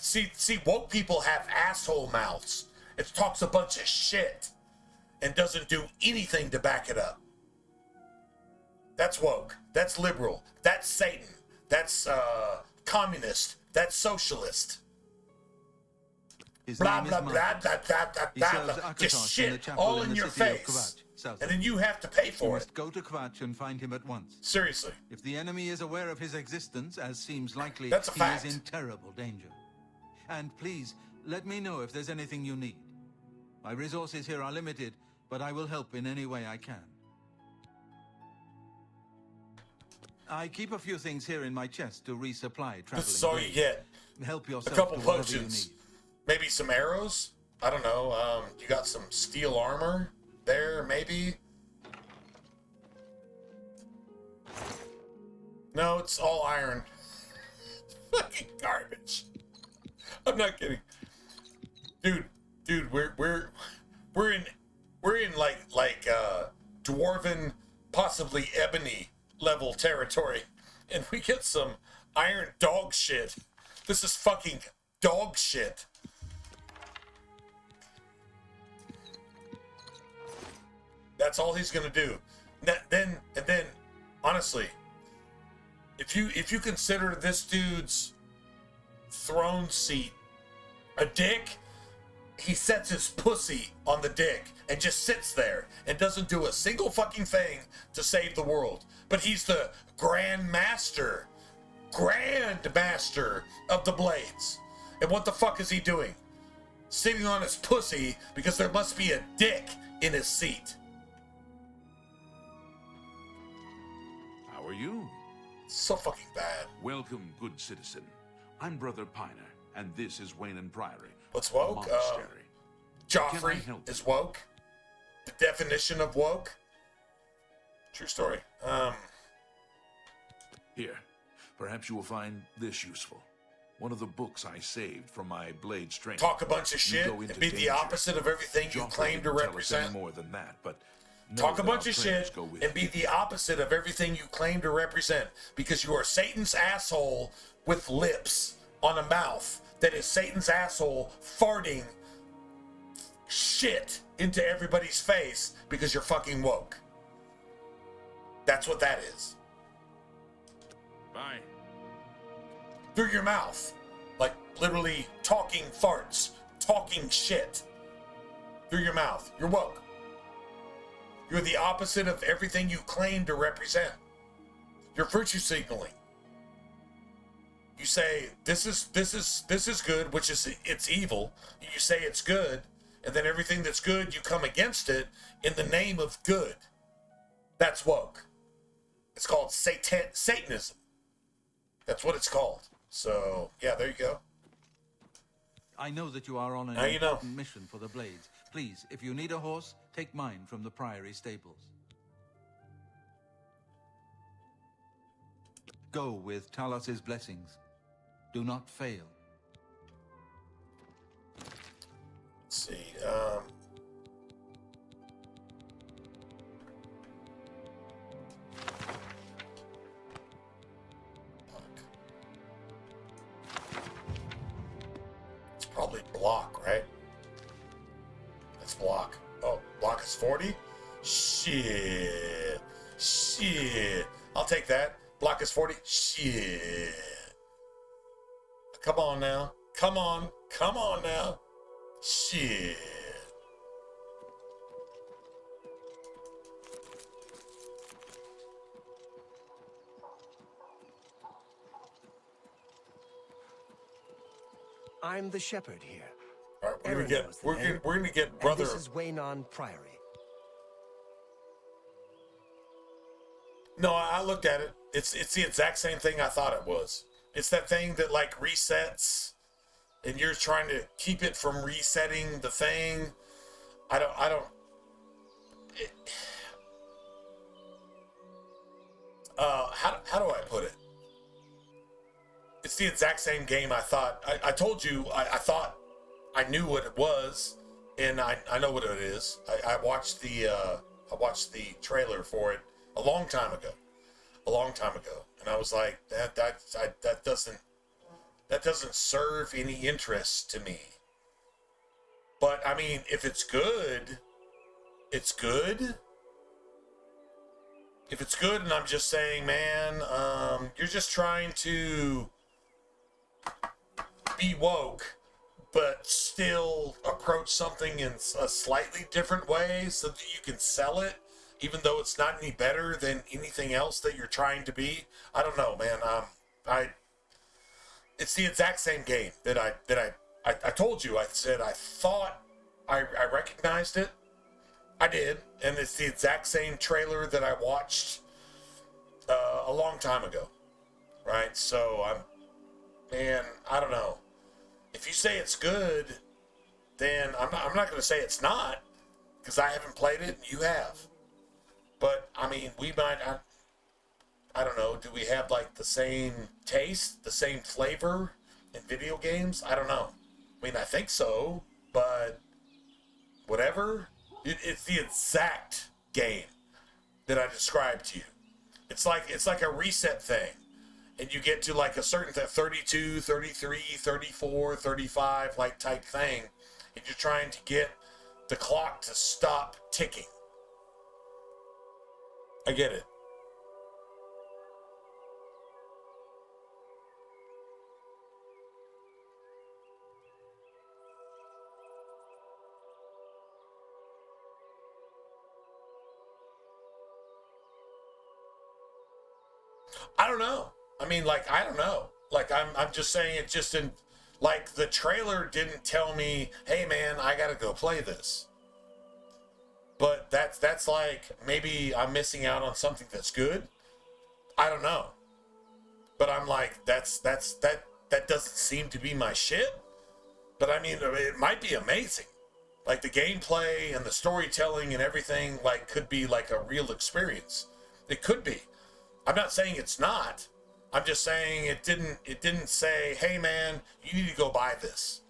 S1: See, woke people have asshole mouths. It talks a bunch of shit and doesn't do anything to back it up. That's woke. That's liberal. That's Satan. That's communist. That's socialist.
S8: His
S1: Blah,
S8: name
S1: blah,
S8: is
S1: blah,
S8: Marcus.
S1: blah, blah, blah,
S8: He
S1: blah,
S8: serves
S1: blah.
S8: Akatos
S1: Just
S8: in the
S1: shit
S8: chapel
S1: all
S8: in
S1: in
S8: the
S1: your
S8: city of
S1: face.
S8: Kvatch, south
S1: And
S8: of
S1: then you have to pay
S8: You
S1: for it.
S8: must go to Kvatch and find him at once.
S1: Seriously.
S8: If the enemy is aware of his existence, as seems likely,
S1: That's a
S8: he
S1: fact.
S8: is in terrible danger. And please, let me know if there's anything you need. My resources here are limited, but I will help in any way I can. I keep a few things here in my chest to resupply traveling.
S1: This is all you
S8: goods.
S1: get.
S8: Help
S1: A
S8: yourself
S1: couple
S8: to whatever you
S1: potions.
S8: need.
S1: Maybe some arrows. I don't know. You got some steel armor there, maybe? No, it's all iron. Fucking garbage. I'm not kidding. Dude, we're in like dwarven, possibly ebony level territory, and we get some iron dog shit. This is fucking dog shit. That's all he's gonna do. Then, honestly, if you consider this dude's throne seat a dick, he sets his pussy on the dick and just sits there and doesn't do a single fucking thing to save the world. But he's the Grand Master of the Blades. And what the fuck is he doing? Sitting on his pussy because there must be a dick in his seat.
S5: How are you?
S1: So fucking bad.
S5: Welcome, good citizen. I'm Brother Piner, and this is Wayne Priory.
S1: What's
S5: a
S1: woke?
S5: monastery. Can I
S1: Joffrey
S5: help
S1: is woke. The definition of woke. True story.
S5: Here, perhaps you will find this useful. One of the books I saved from my blade strength.
S1: Talk a bunch of
S5: You
S1: shit
S5: go into
S1: and be the
S5: danger.
S1: opposite of everything you
S5: Joffrey
S1: claim to
S5: didn't tell us
S1: represent.
S5: any more than that, but know
S1: Talk a
S5: that
S1: bunch
S5: our
S1: of
S5: prayers
S1: shit
S5: go with
S1: and be
S5: you.
S1: the opposite of everything you claim to represent, because you are Satan's asshole with lips on a mouth that is Satan's asshole farting shit into everybody's face because you're fucking woke. That's what that is.
S5: Bye.
S1: Through your mouth. Like literally talking farts, talking shit. Through your mouth. You're woke. You're the opposite of everything you claim to represent. You're virtue signaling. You say this is good, which is it's evil. You say it's good, and then everything that's good, you come against it in the name of good. That's woke. It's called Satanism. That's what it's called. So yeah, there you go.
S8: I know that you are on an
S1: Now you know.
S8: important mission for the Blades. Please, if you need a horse, take mine from the Priory stables. Go with Talos's blessings. Do not fail.
S1: Let's see. It's probably block, right? That's block. Oh, block is 40? Shit. I'll take that. Block is 40? Shit. Come on now. Come on now. Shit.
S9: I'm the shepherd here.
S1: All right,
S9: Aaron knows the name.
S1: we're gonna get
S9: And
S1: brother.
S9: this is Waynon Priory.
S1: No, I looked at it. It's the exact same thing I thought it was. It's that thing that like resets, and you're trying to keep it from resetting the thing. I don't. How do I put it? It's the exact same game I thought. I told you I thought I knew what it was, and I know what it is. I watched the trailer for it a long time ago, and I was like, that That doesn't serve any interest to me. But, I mean, if it's good, it's good. If it's good and I'm just saying, man, you're just trying to be woke, but still approach something in a slightly different way so that you can sell it, even though it's not any better than anything else that you're trying to be. I don't know, man. It's the exact same game that I told you. I said I thought I recognized it. I did, and it's the exact same trailer that I watched a long time ago, right? So I don't know. If you say it's good, then I'm not going to say it's not, because I haven't played it and you have. But I mean, we might. I don't know. Do we have like the same taste, the same flavor in video games? I don't know. I mean, I think so, but whatever. It's the exact game that I described to you. It's like a reset thing. And you get to like a certain 32, 33, 34, 35 like type thing. And you're trying to get the clock to stop ticking. I get it. I don't know. I mean, like, I don't know. Like, I'm just saying it just in, like, the trailer didn't tell me, hey, man, I gotta go play this. But that's like, maybe I'm missing out on something that's good. I don't know. But I'm like, that doesn't seem to be my shit. But I mean, it might be amazing. Like, the gameplay and the storytelling and everything, like, could be like a real experience. It could be. I'm not saying it's not. I'm just saying it didn't say, hey man, you need to go buy this.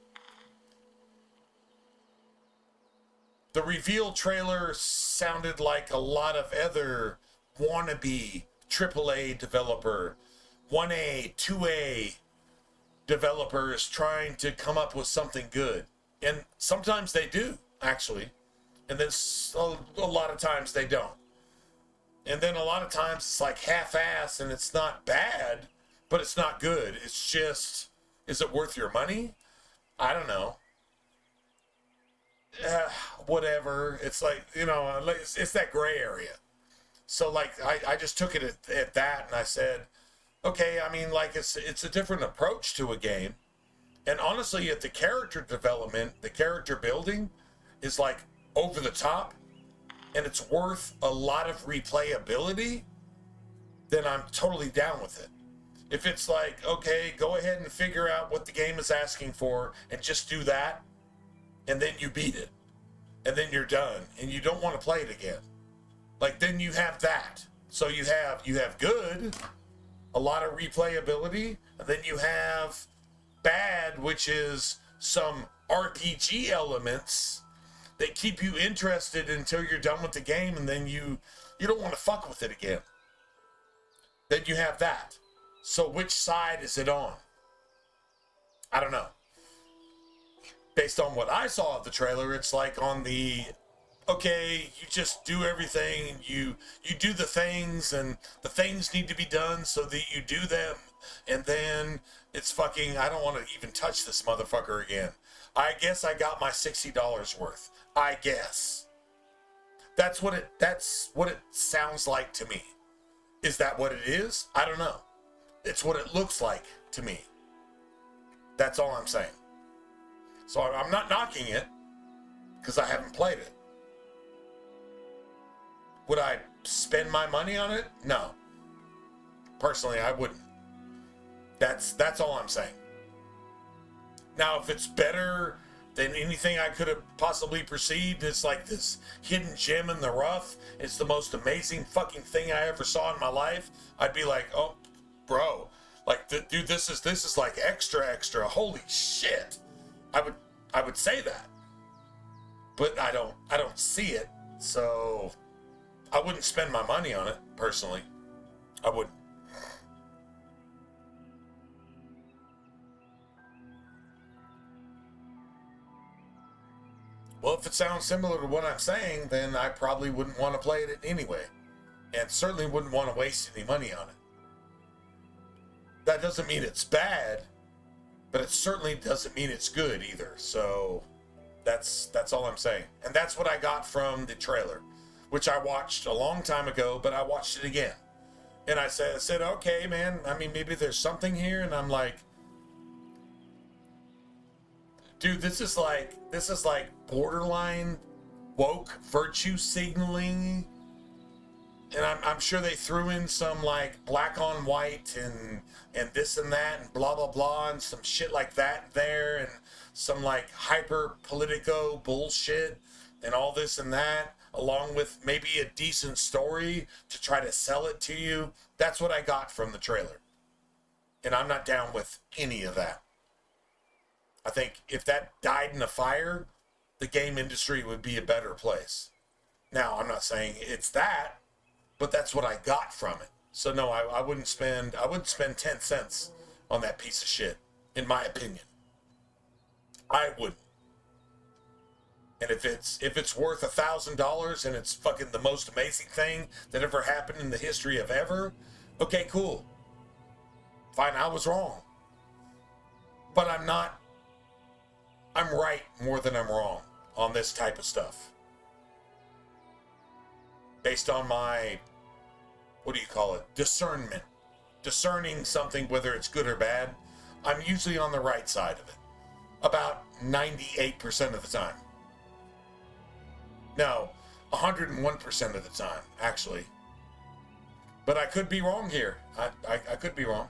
S1: The reveal trailer sounded like a lot of other wannabe AAA developer, 1A, 2A developers trying to come up with something good. And sometimes they do, actually. And then a lot of times they don't. And then a lot of times it's like half-ass and it's not bad, but it's not good. It's just, is it worth your money? I don't know. Whatever. It's like, you know, it's that gray area. So like, I just took it at that and I said, okay, I mean, like it's a different approach to a game. And honestly, at the character development, the character building is like over the top. And it's worth a lot of replayability, then I'm totally down with it. If it's like, okay, go ahead and figure out what the game is asking for and just do that, and then you beat it, and then you're done, and you don't want to play it again. Like, then you have that. So you have good, a lot of replayability, and then you have bad, which is some RPG elements that keep you interested until you're done with the game, and then you don't want to fuck with it again. Then you have that. So which side is it on? I don't know. Based on what I saw of the trailer, it's like on the, okay, you just do everything, you do the things, and the things need to be done so that you do them, and then it's fucking, I don't want to even touch this motherfucker again. I guess I got my $60 worth. I guess. That's what it sounds like to me. Is that what it is? I don't know. It's what it looks like to me. That's all I'm saying. So I'm not knocking it because I haven't played it. Would I spend my money on it? No. Personally, I wouldn't. That's all I'm saying. Now, if it's better than anything I could have possibly perceived, it's like this hidden gem in the rough, it's the most amazing fucking thing I ever saw in my life, I'd be like, oh, bro, like, dude, this is like extra, holy shit. I would say that. But I don't see it, so I wouldn't spend my money on it, personally. I wouldn't. Well, if it sounds similar to what I'm saying, then I probably wouldn't want to play it anyway. And certainly wouldn't want to waste any money on it. That doesn't mean it's bad, but it certainly doesn't mean it's good either. So that's all I'm saying. And that's what I got from the trailer, which I watched a long time ago, but I watched it again. And I said, okay, man, I mean, maybe there's something here. And I'm like, dude, this is like borderline woke virtue signaling. And I'm sure they threw in some like black on white and this and that and blah, blah, blah, and some shit like that there, and some like hyper politico bullshit and all this and that, along with maybe a decent story to try to sell it to you. That's what I got from the trailer. And I'm not down with any of that. I think if that died in a fire, the game industry would be a better place. Now, I'm not saying it's that, but that's what I got from it. So no, I wouldn't spend 10 cents on that piece of shit, in my opinion. I wouldn't. And if it's worth $1,000 and it's fucking the most amazing thing that ever happened in the history of ever, okay, cool. Fine, I was wrong. But I'm right more than I'm wrong on this type of stuff. Based on my, what do you call it? Discernment. Discerning something, whether it's good or bad, I'm usually on the right side of it. About 98% of the time. No, 101% of the time, actually. But I could be wrong here. I could be wrong.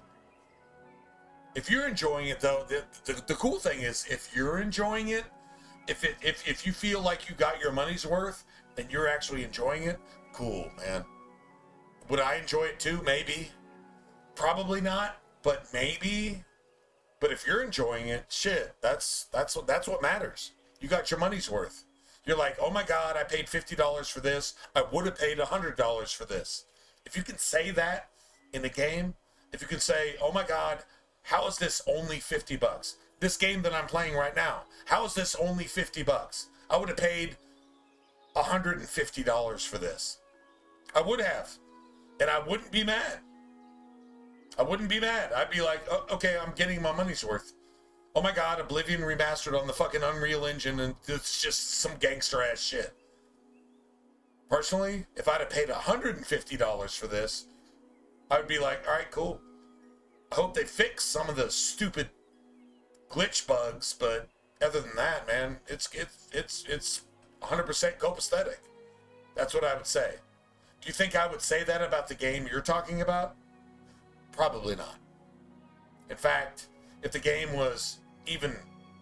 S1: If you're enjoying it, though, the cool thing is, if you're enjoying it, if you feel like you got your money's worth and you're actually enjoying it, cool, man. Would I enjoy it too? Maybe. Probably not, but maybe. But if you're enjoying it, shit, that's what matters. You got your money's worth. You're like, oh my God, I paid $50 for this. I would have paid $100 for this. If you can say that in a game, if you can say, oh my God, how is this only $50? This game that I'm playing right now, how is this only $50? I would have paid $150 for this. I would have. And I wouldn't be mad. I wouldn't be mad. I'd be like, oh, okay, I'm getting my money's worth. Oh my God, Oblivion remastered on the fucking Unreal Engine, and it's just some gangster ass shit. Personally, if I'd have paid $150 for this, I would be like, all right, cool. I hope they fix some of the stupid glitch bugs, but other than that, man, it's 100% copacetic. That's what I would say. Do you think I would say that about the game you're talking about? Probably not. In fact, if the game was even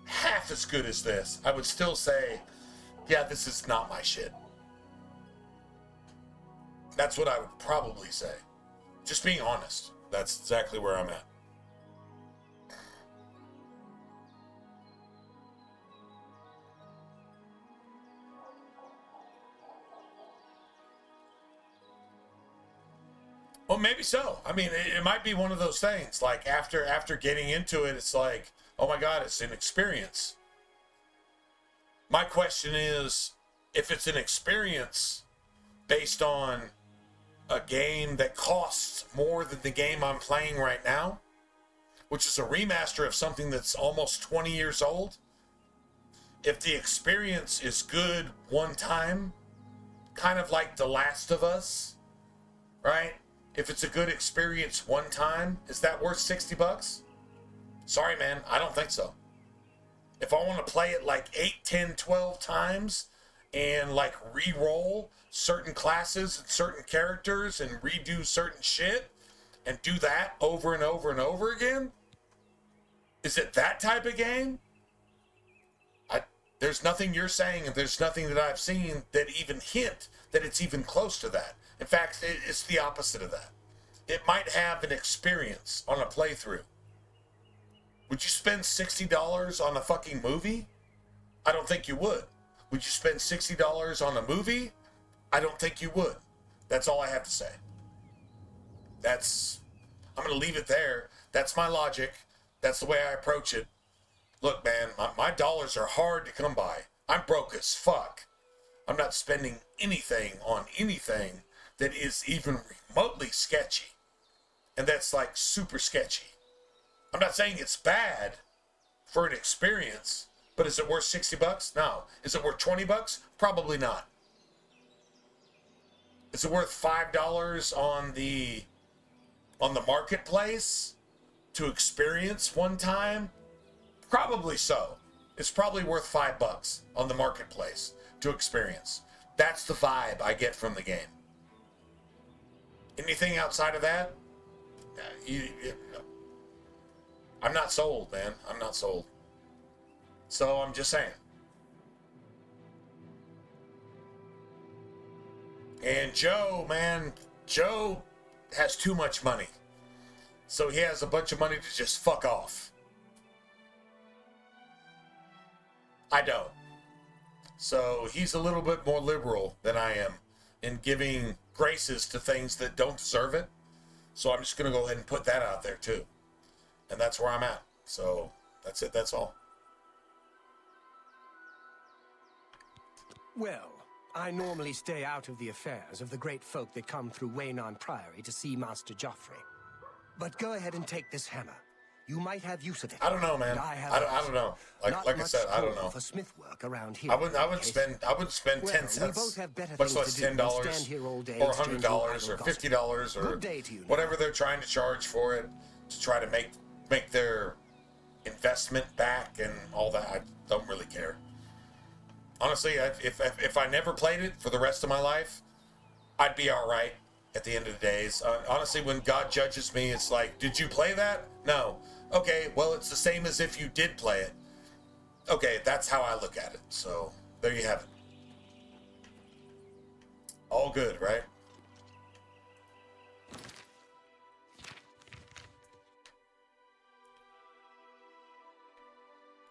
S1: half as good as this, I would still say, yeah, this is not my shit. That's what I would probably say. Just being honest. That's exactly where I'm at. Well, maybe so. I mean, it might be one of those things. Like after getting into it, it's like, oh my God, it's an experience. My question is, if it's an experience based on a game that costs more than the game I'm playing right now, which is a remaster of something that's almost 20 years old, if the experience is good one time, kind of like The Last of Us, right? If it's a good experience one time, is that worth $60? Sorry, man, I don't think so. If I want to play it like 8, 10, 12 times and like re-roll certain classes and certain characters and redo certain shit and do that over and over and over again, is it that type of game? There's nothing you're saying, and there's nothing that I've seen that even hint that it's even close to that. In fact, it's the opposite of that. It might have an experience on a playthrough. Would you spend $60 on a fucking movie? I don't think you would. Would you spend $60 on a movie? I don't think you would. That's all I have to say. I'm going to leave it there. That's my logic. That's the way I approach it. Look, man, my dollars are hard to come by. I'm broke as fuck. I'm not spending anything on anything that is even remotely sketchy. And that's like super sketchy. I'm not saying it's bad for an experience, but is it worth 60 bucks? No. Is it worth 20 bucks? Probably not. Is it worth $5 on the marketplace to experience one time? Probably so. It's probably worth $5 on the marketplace to experience. That's the vibe I get from the game. Anything outside of that, I'm not sold, man. I'm not sold. So I'm just saying. And Joe, man, Joe has too much money. So he has a bunch of money to just fuck off. I don't. So he's a little bit more liberal than I am in giving graces to things that don't deserve it. So I'm just going to go ahead and put that out there too. And that's where I'm at. So that's it. That's all.
S9: Well, I normally stay out of the affairs of the great folk that come through Waynon Priory to see Master Joffrey. But go ahead and take this hammer. You might have use of it.
S1: I don't know, man. I don't know. Like I said, I don't know.
S9: For smith work around here.
S1: I wouldn't spend 10 cents.
S9: We both have better
S1: much
S9: things
S1: less
S9: to do
S1: $10
S9: than stand here all day
S1: or
S9: exchanging
S1: $100 or
S9: idle gossip.
S1: $50 or
S9: Good day to you now.
S1: whatever they're trying to charge for it to try to make their investment back and all that. I don't really care. Honestly, if I never played it for the rest of my life, I'd be all right at the end of the days. Honestly, when God judges me, it's like, did you play that? No. Okay, well, it's the same as if you did play it. Okay, that's how I look at it. So, there you have it. All good, right?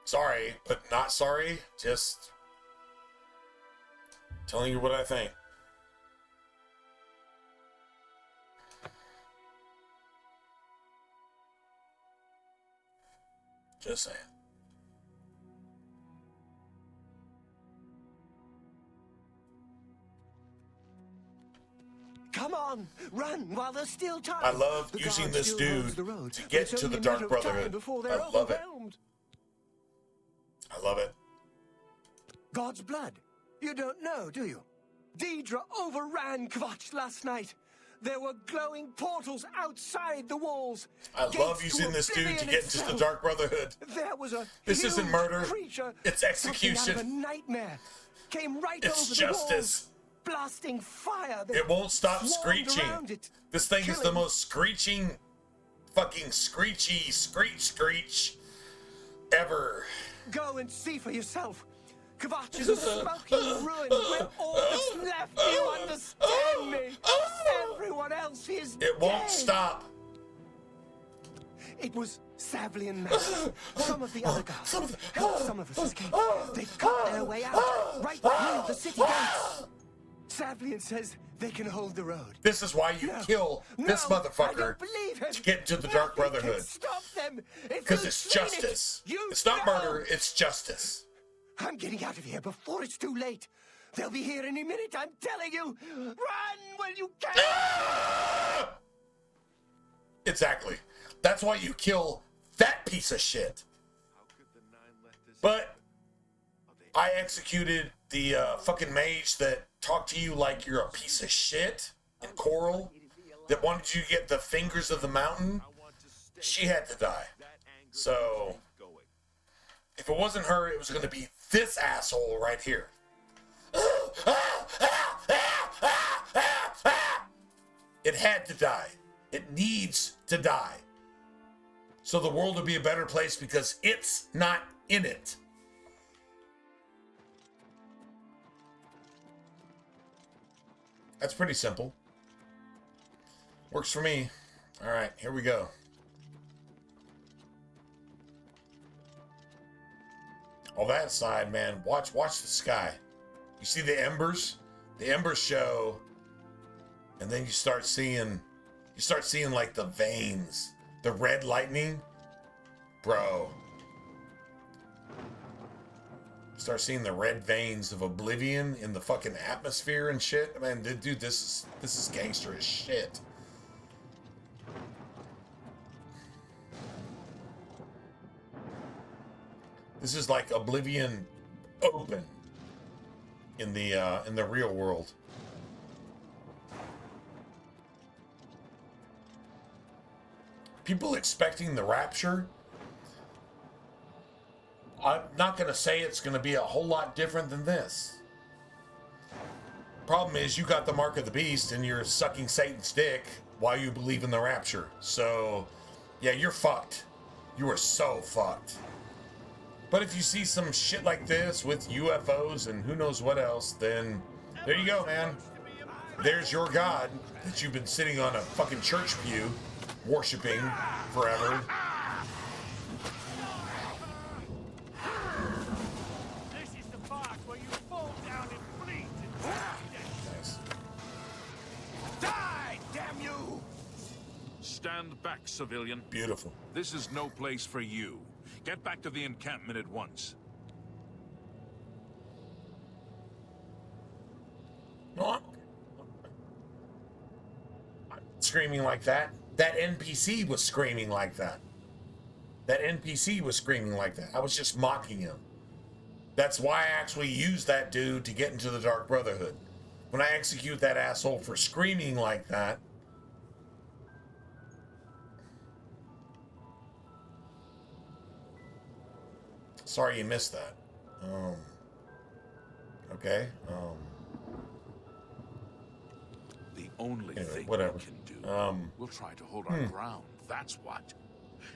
S1: Sorry, but not sorry. Just telling you what I think. Just saying.
S9: Come on, run while there's still time.
S1: I love
S9: The
S1: using
S9: guard
S1: this
S9: still
S1: dude
S9: holds the road,
S1: to
S9: but
S1: get
S9: it's
S1: to
S9: only
S1: the
S9: a matter
S1: Dark
S9: of time
S1: Brotherhood.
S9: before they're
S1: I love it.
S9: overwhelmed.
S1: I love it.
S9: God's blood. You don't know, do you? Deidre overran Kvatch last night. There were glowing portals outside the walls.
S1: I love
S9: Gates
S1: using this dude to
S9: oblivion
S1: get into the
S9: itself.
S1: Dark Brotherhood.
S9: There was a
S1: This isn't
S9: huge
S1: murder.
S9: creature,
S1: It's
S9: something out of a
S1: execution.
S9: nightmare. Came right
S1: It's
S9: over
S1: justice.
S9: the walls, blasting fire. that
S1: It won't stop
S9: swarmed
S1: screeching.
S9: around it,
S1: This thing is the
S9: killing.
S1: most screeching, fucking screech ever.
S9: Go and see for yourself. Kvatch is a smoking ruin. We're all that's left. Do you understand me? Everyone else is
S1: It won't
S9: dead.
S1: stop.
S9: It was Savlian massive. Some of the other guards helped some of us escape. They cut their way out right through the city gates. Savlian says they can hold the road.
S1: This is why you kill this
S9: No, I
S1: motherfucker
S9: don't believe him.
S1: to get into the Dark
S9: Nothing can
S1: Brotherhood.
S9: Stop them.
S1: Because it's justice. It's not murder, it's justice.
S9: I'm getting out of here before it's too late. They'll be here any minute, I'm telling you. Run when you can.
S1: Exactly. That's why you kill that piece of shit. But I executed the fucking mage that talked to you like you're a piece of shit in Coral, that wanted you to get the fingers of the mountain. She had to die. So if it wasn't her, it was going to be this asshole right here. It had to die. It needs to die. So the world will be a better place because it's not in it. That's pretty simple. Works for me. All right, here we go. All that aside, man, watch the sky. You see the embers? The embers show, and then you start seeing like the veins, the red lightning. Bro. Start seeing the red veins of Oblivion in the fucking atmosphere and shit. Man, dude, this is gangster as shit. This is like Oblivion open in the real world. People expecting the rapture. I'm not going to say it's going to be a whole lot different than this. Problem is, you got the mark of the beast and you're sucking Satan's dick while you believe in the rapture. So, yeah, you're fucked. You are so fucked. But if you see some shit like this with UFOs and who knows what else, then there you go, man. There's your God that you've been sitting on a fucking church pew worshiping forever.
S5: Stand back, civilian.
S1: Beautiful.
S5: This is no place for you. Get back to the encampment at once.
S1: No, I'm screaming like that. That NPC was screaming like that. That NPC was screaming like that. I was just mocking him. That's why I actually used that dude to get into the Dark Brotherhood. When I execute that asshole for screaming like that, sorry you missed that. Okay.
S5: The only thing
S1: whatever.
S5: we can do, we'll try to hold our ground. That's what.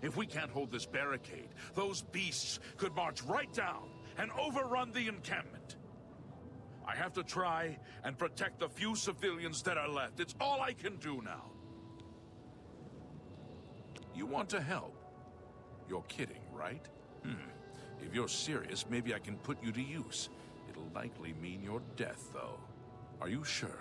S5: If we can't hold this barricade, those beasts could march right down and overrun the encampment. I have to try and protect the few civilians that are left. It's all I can do now. You want to help? You're kidding, right? If you're serious, maybe I can put you to use. It'll likely mean your death, though. Are you sure?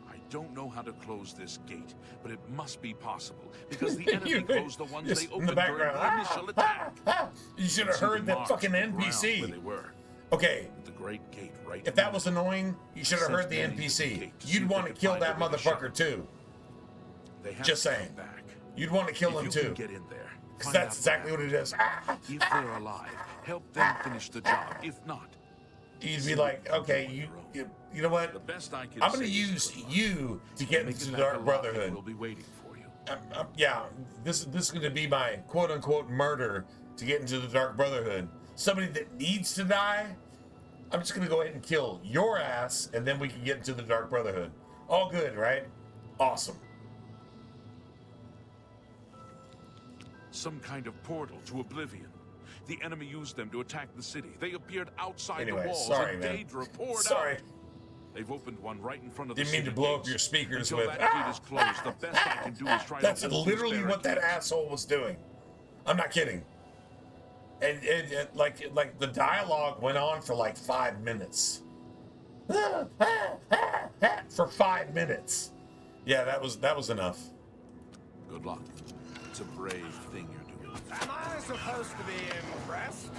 S5: I don't know how to close this gate, but it must be possible, because the enemy closed the ones they opened during the initial attack.
S1: You should have heard that fucking NPC.
S5: Where they were.
S1: Okay.
S5: The great gate right
S1: If that was annoying, you should have heard the NPC. You'd want to kill that motherfucker too. Just saying. You'd want to kill him too.
S5: Get in there.
S1: Because that's exactly what it is.
S5: If they're alive, help them finish the job. If not,
S1: you'd be like, okay, you know what?
S5: the best I can
S1: I'm going to use you to get into the Dark Brotherhood.
S5: We'll be waiting for you.
S1: Yeah, this is going to be my quote unquote murder to get into the Dark Brotherhood. Somebody that needs to die, I'm just going to go ahead and kill your ass, and then we can get into the Dark Brotherhood. All good, right? Awesome.
S5: Some kind of portal to Oblivion. The enemy used them to attack the city. They appeared outside
S1: Anyway,
S5: the walls.
S1: sorry,
S5: and
S1: man.
S5: Daedra poured
S1: Sorry.
S5: out. They've opened one right in front of
S1: Didn't
S5: the
S1: mean
S5: city
S1: to blow up
S5: gates.
S1: your speakers
S5: Until
S1: with.
S5: that gate is closed, the best I can do is try
S1: That's
S5: to hold
S1: literally
S5: these
S1: what that
S5: barricades.
S1: asshole was doing. I'm not kidding. And like the dialogue went on for like 5 minutes. For 5 minutes. Yeah, that was enough.
S5: Good luck. It's a brave thing you're doing.
S9: Am I supposed to be impressed?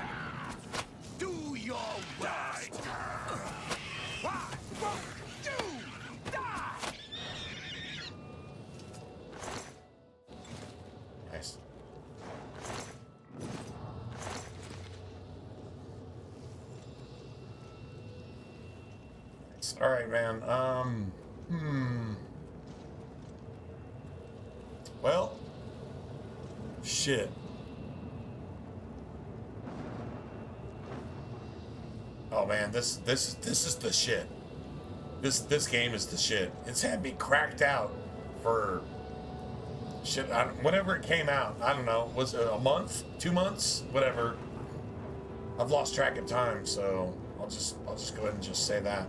S9: Do your worst. 1, 2, die!
S1: Nice. All right, man. Well, shit. Oh man, this is the shit. This game is the shit. It's had me cracked out for shit. Whenever it came out, I don't know. Was it a month, 2 months, whatever? I've lost track of time, so I'll just go ahead and just say that.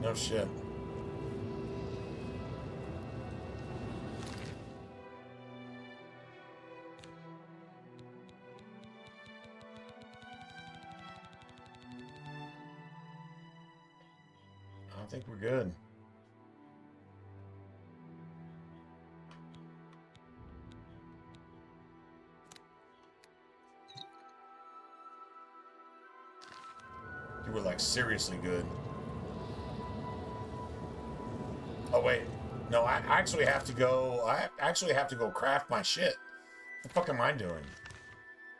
S1: No shit. I think we're good. We're like seriously good. Oh wait, no, I actually have to go. I actually have to go craft my shit. What the fuck am I doing?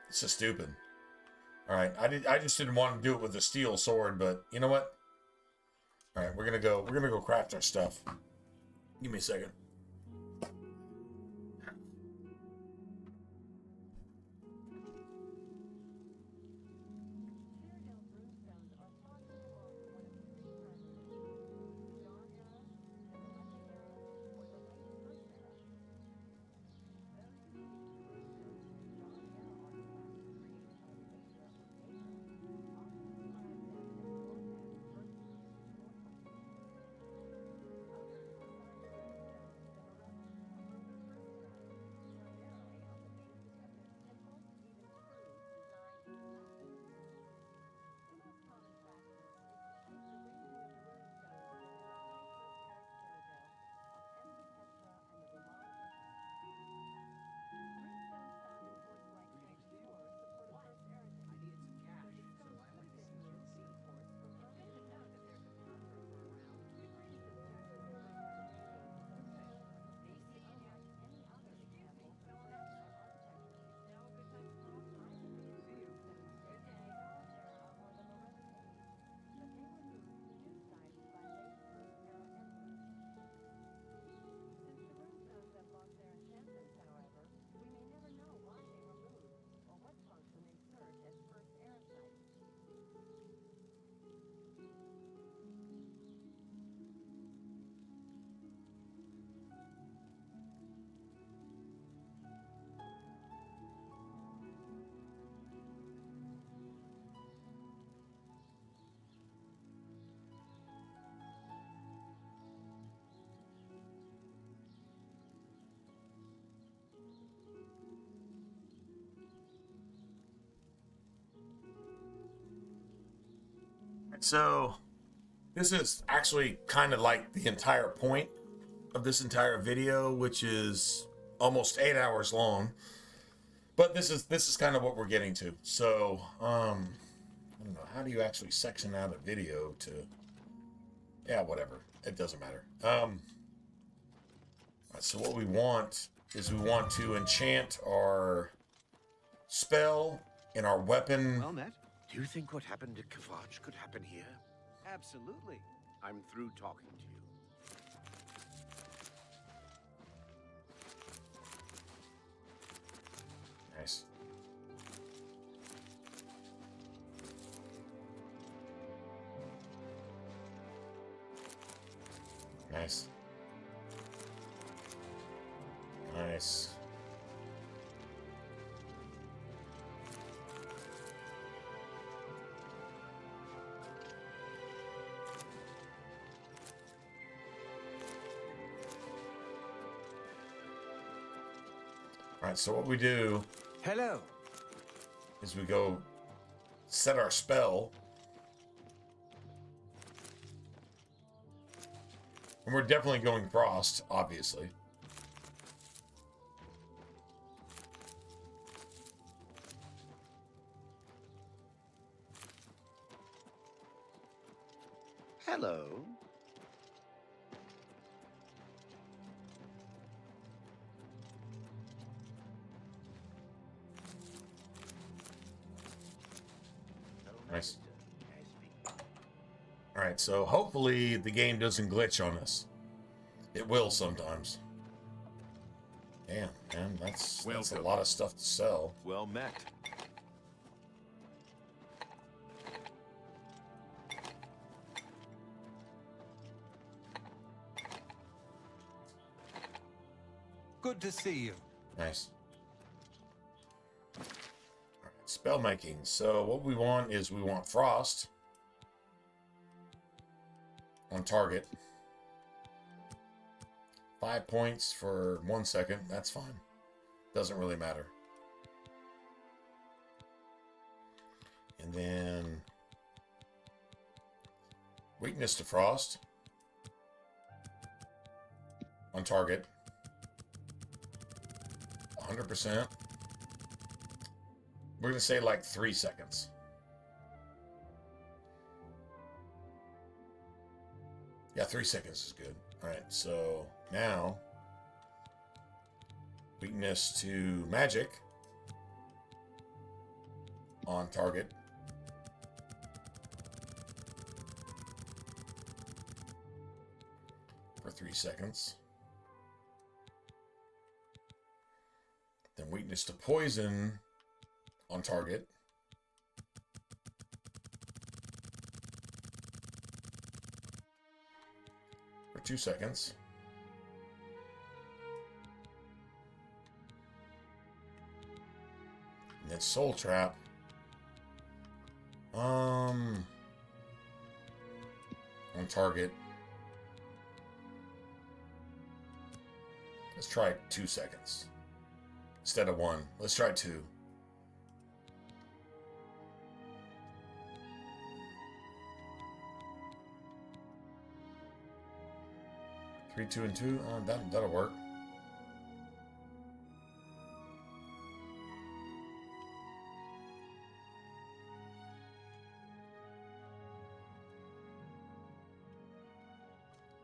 S1: It's so stupid. All right, I just didn't want to do it with a steel sword, but you know what? All right, we're gonna go craft our stuff. Give me a second. So, this is actually kind of like the entire point of this entire video, which is almost 8 hours long. But this is kind of what we're getting to. So, I don't know, how do you actually section out a video to? Yeah, whatever. It doesn't matter. So what we want is we want to enchant our spell and our weapon.
S2: Well met. Do you think what happened at Kavach could happen here?
S3: Absolutely.
S2: I'm through talking to you.
S1: Nice. Nice. Nice. All right, so what we do
S3: Hello.
S1: is we go set our spell. And we're definitely going frost, obviously.
S2: Hello.
S1: Nice. All right, so hopefully the game doesn't glitch on us. It will sometimes. Damn, man, that's a lot of stuff to sell.
S10: Well met.
S8: Good to see you.
S1: Nice. All right, spell making. So what we want is we want frost on target. 5 points for 1 second. That's fine. Doesn't really matter. And then weakness to frost on target. 100%. We're going to say like 3 seconds. Yeah, 3 seconds is good. All right, so now weakness to magic on target. For 3 seconds. Then weakness to poison on target. For 2 seconds. And then soul trap. On target. Let's try 2 seconds. Instead of 1. Let's try 2. Three, 2, and 2. That'll work.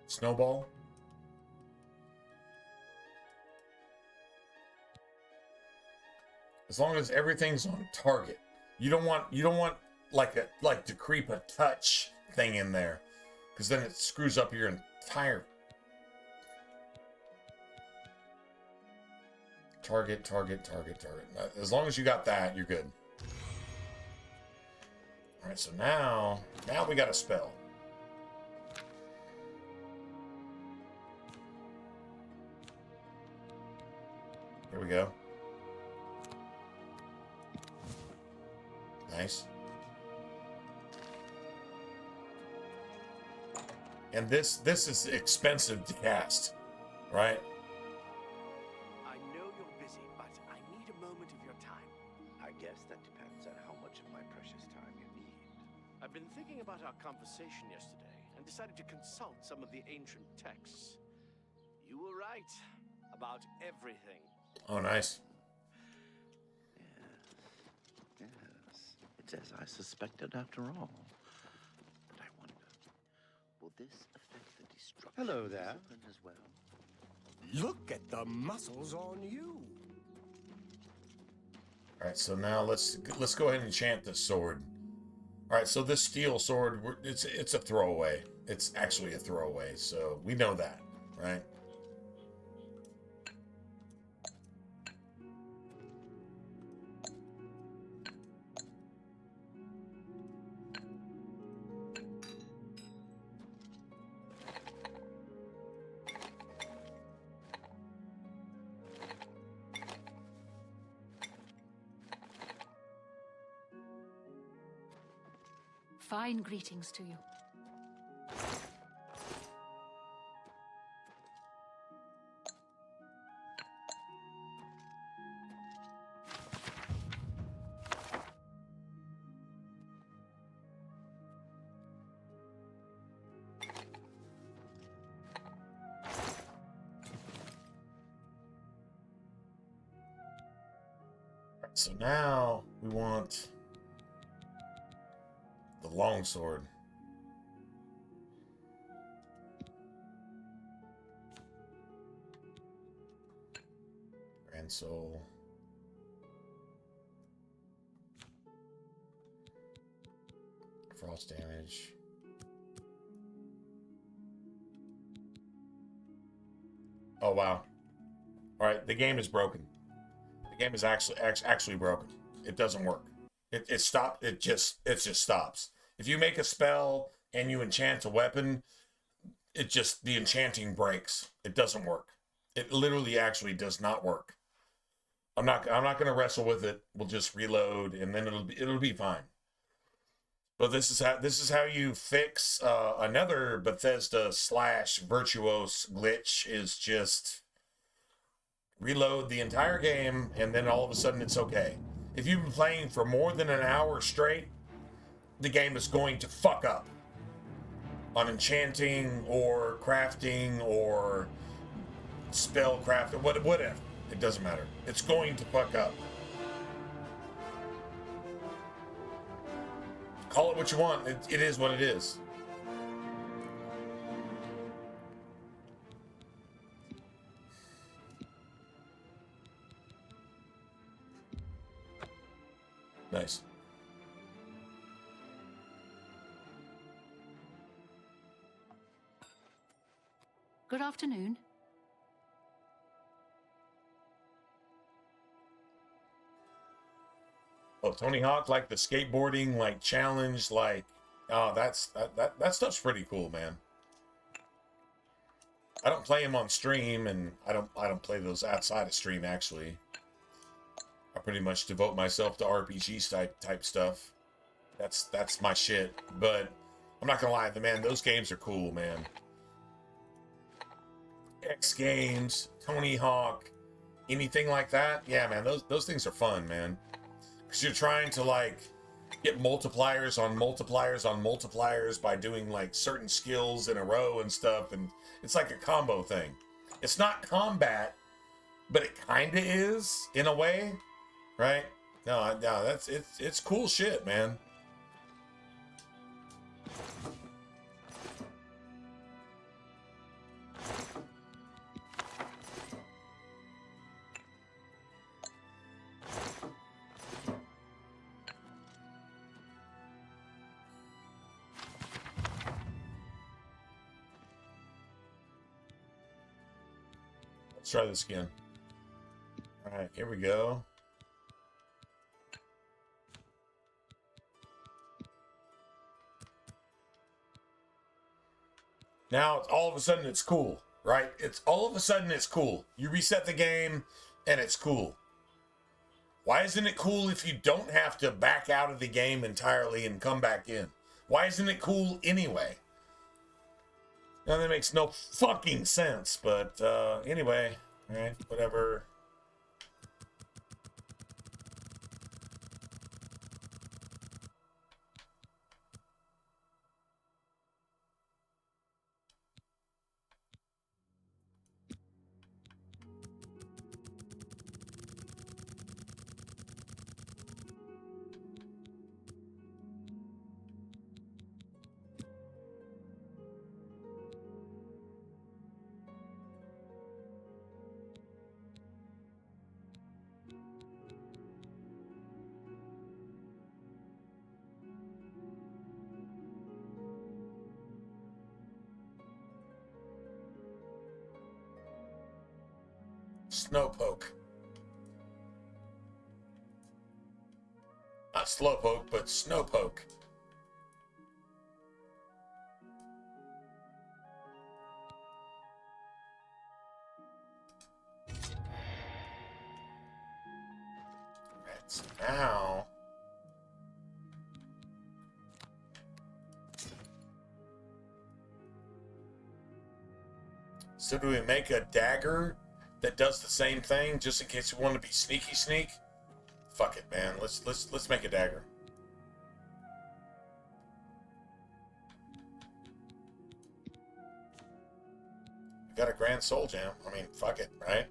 S1: Snowball. As long as everything's on target. You don't want like to creep a touch thing in there, because then it screws up your entire target. As long as you got that, you're good. All right, so now we got a spell. Here we go. Nice. And this is expensive to cast, right?
S2: I know you're busy, but I need a moment of your time.
S10: I guess that depends on how much of my precious time you need.
S2: I've been thinking about our conversation yesterday and decided to consult some of the ancient texts. You were right about everything.
S1: Oh, nice.
S10: Yes. It's as I suspected after all. But I wonder, will this affect the destruction
S9: Hello there.
S10: discipline as well?
S9: Look at the muscles on you.
S1: All right, so now let's go ahead and enchant this sword. All right, so this steel sword, it's a throwaway. It's actually a throwaway, so we know that, right?
S11: Fine greetings to you.
S1: So now we want the longsword. Grand Soul. Frost damage. Oh wow. Alright, the game is broken. The game is actually broken. It doesn't work. It just stops. If you make a spell and you enchant a weapon, the enchanting breaks. It doesn't work. It literally actually does not work. I'm not gonna wrestle with it. We'll just reload and then it'll be fine. But this is how you fix another Bethesda / Virtuos glitch, is just reload the entire game and then all of a sudden it's okay. If you've been playing for more than an hour straight, the game is going to fuck up on enchanting or crafting or spell crafting, whatever. It doesn't matter. It's going to fuck up. Call it what you want. It is what it is. Nice.
S11: Good afternoon.
S1: Oh, Tony Hawk, like the skateboarding, like challenge, like, oh, that stuff's pretty cool, man. I don't play him on stream, and I don't play those outside of stream. Actually, I pretty much devote myself to RPG type stuff. That's my shit. But I'm not gonna lie, man, those games are cool, man. X Games, Tony Hawk, anything like that, yeah, man, those things are fun, man. Because you're trying to like get multipliers on multipliers on multipliers by doing like certain skills in a row and stuff, and it's like a combo thing. It's not combat, but it kind of is in a way, right? No, it's cool shit, man. Let's try this again. All right, here we go. Now, all of a sudden, it's cool, right? All of a sudden, it's cool. You reset the game, and it's cool. Why isn't it cool if you don't have to back out of the game entirely and come back in? Why isn't it cool anyway? Now, that makes no fucking sense, but anyway, all right, whatever. Snowpoke. Not slowpoke, but snowpoke. Right, so now so do we make a dagger that does the same thing just in case we want to be sneak? Fuck it, man. Let's make a dagger. We got a grand soul gem. I mean, fuck it, right?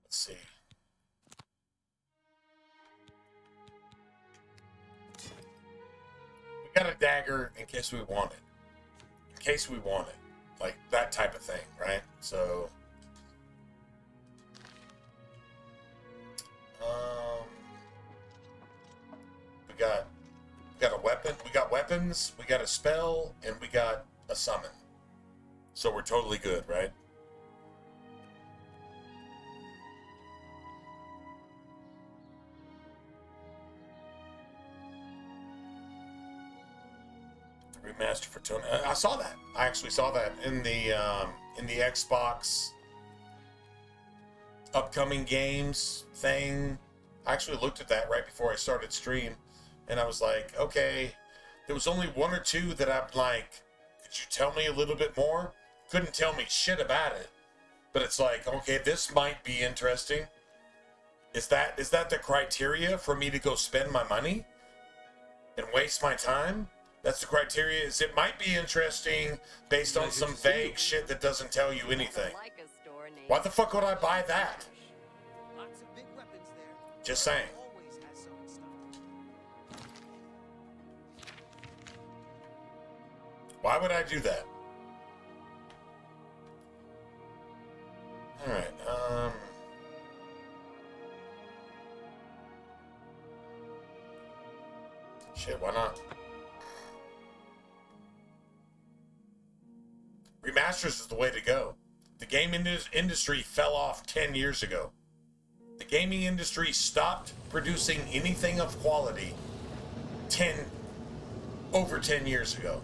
S1: Let's see. We got a dagger in case we want it. In case we want it. Like that type of thing, right? So we got a weapon, we got weapons, we got a spell, and we got a summon. So we're totally good, right? Remaster for Tony. I saw that. I actually saw that in the Xbox upcoming games thing. I actually looked at that right before I started stream, and I was like, okay. There was only one or two that I'm like, could you tell me a little bit more? Couldn't tell me shit about it. But it's like, okay, this might be interesting. Is that the criteria for me to go spend my money and waste my time? That's the criteria. Is it might be interesting based on some vague shit that doesn't tell you anything. Why the fuck would I buy that? Just saying. Why would I do that? Alright, shit, why not? Remasters is the way to go. The gaming industry fell off 10 years ago. The gaming industry stopped producing anything of quality over 10 years ago.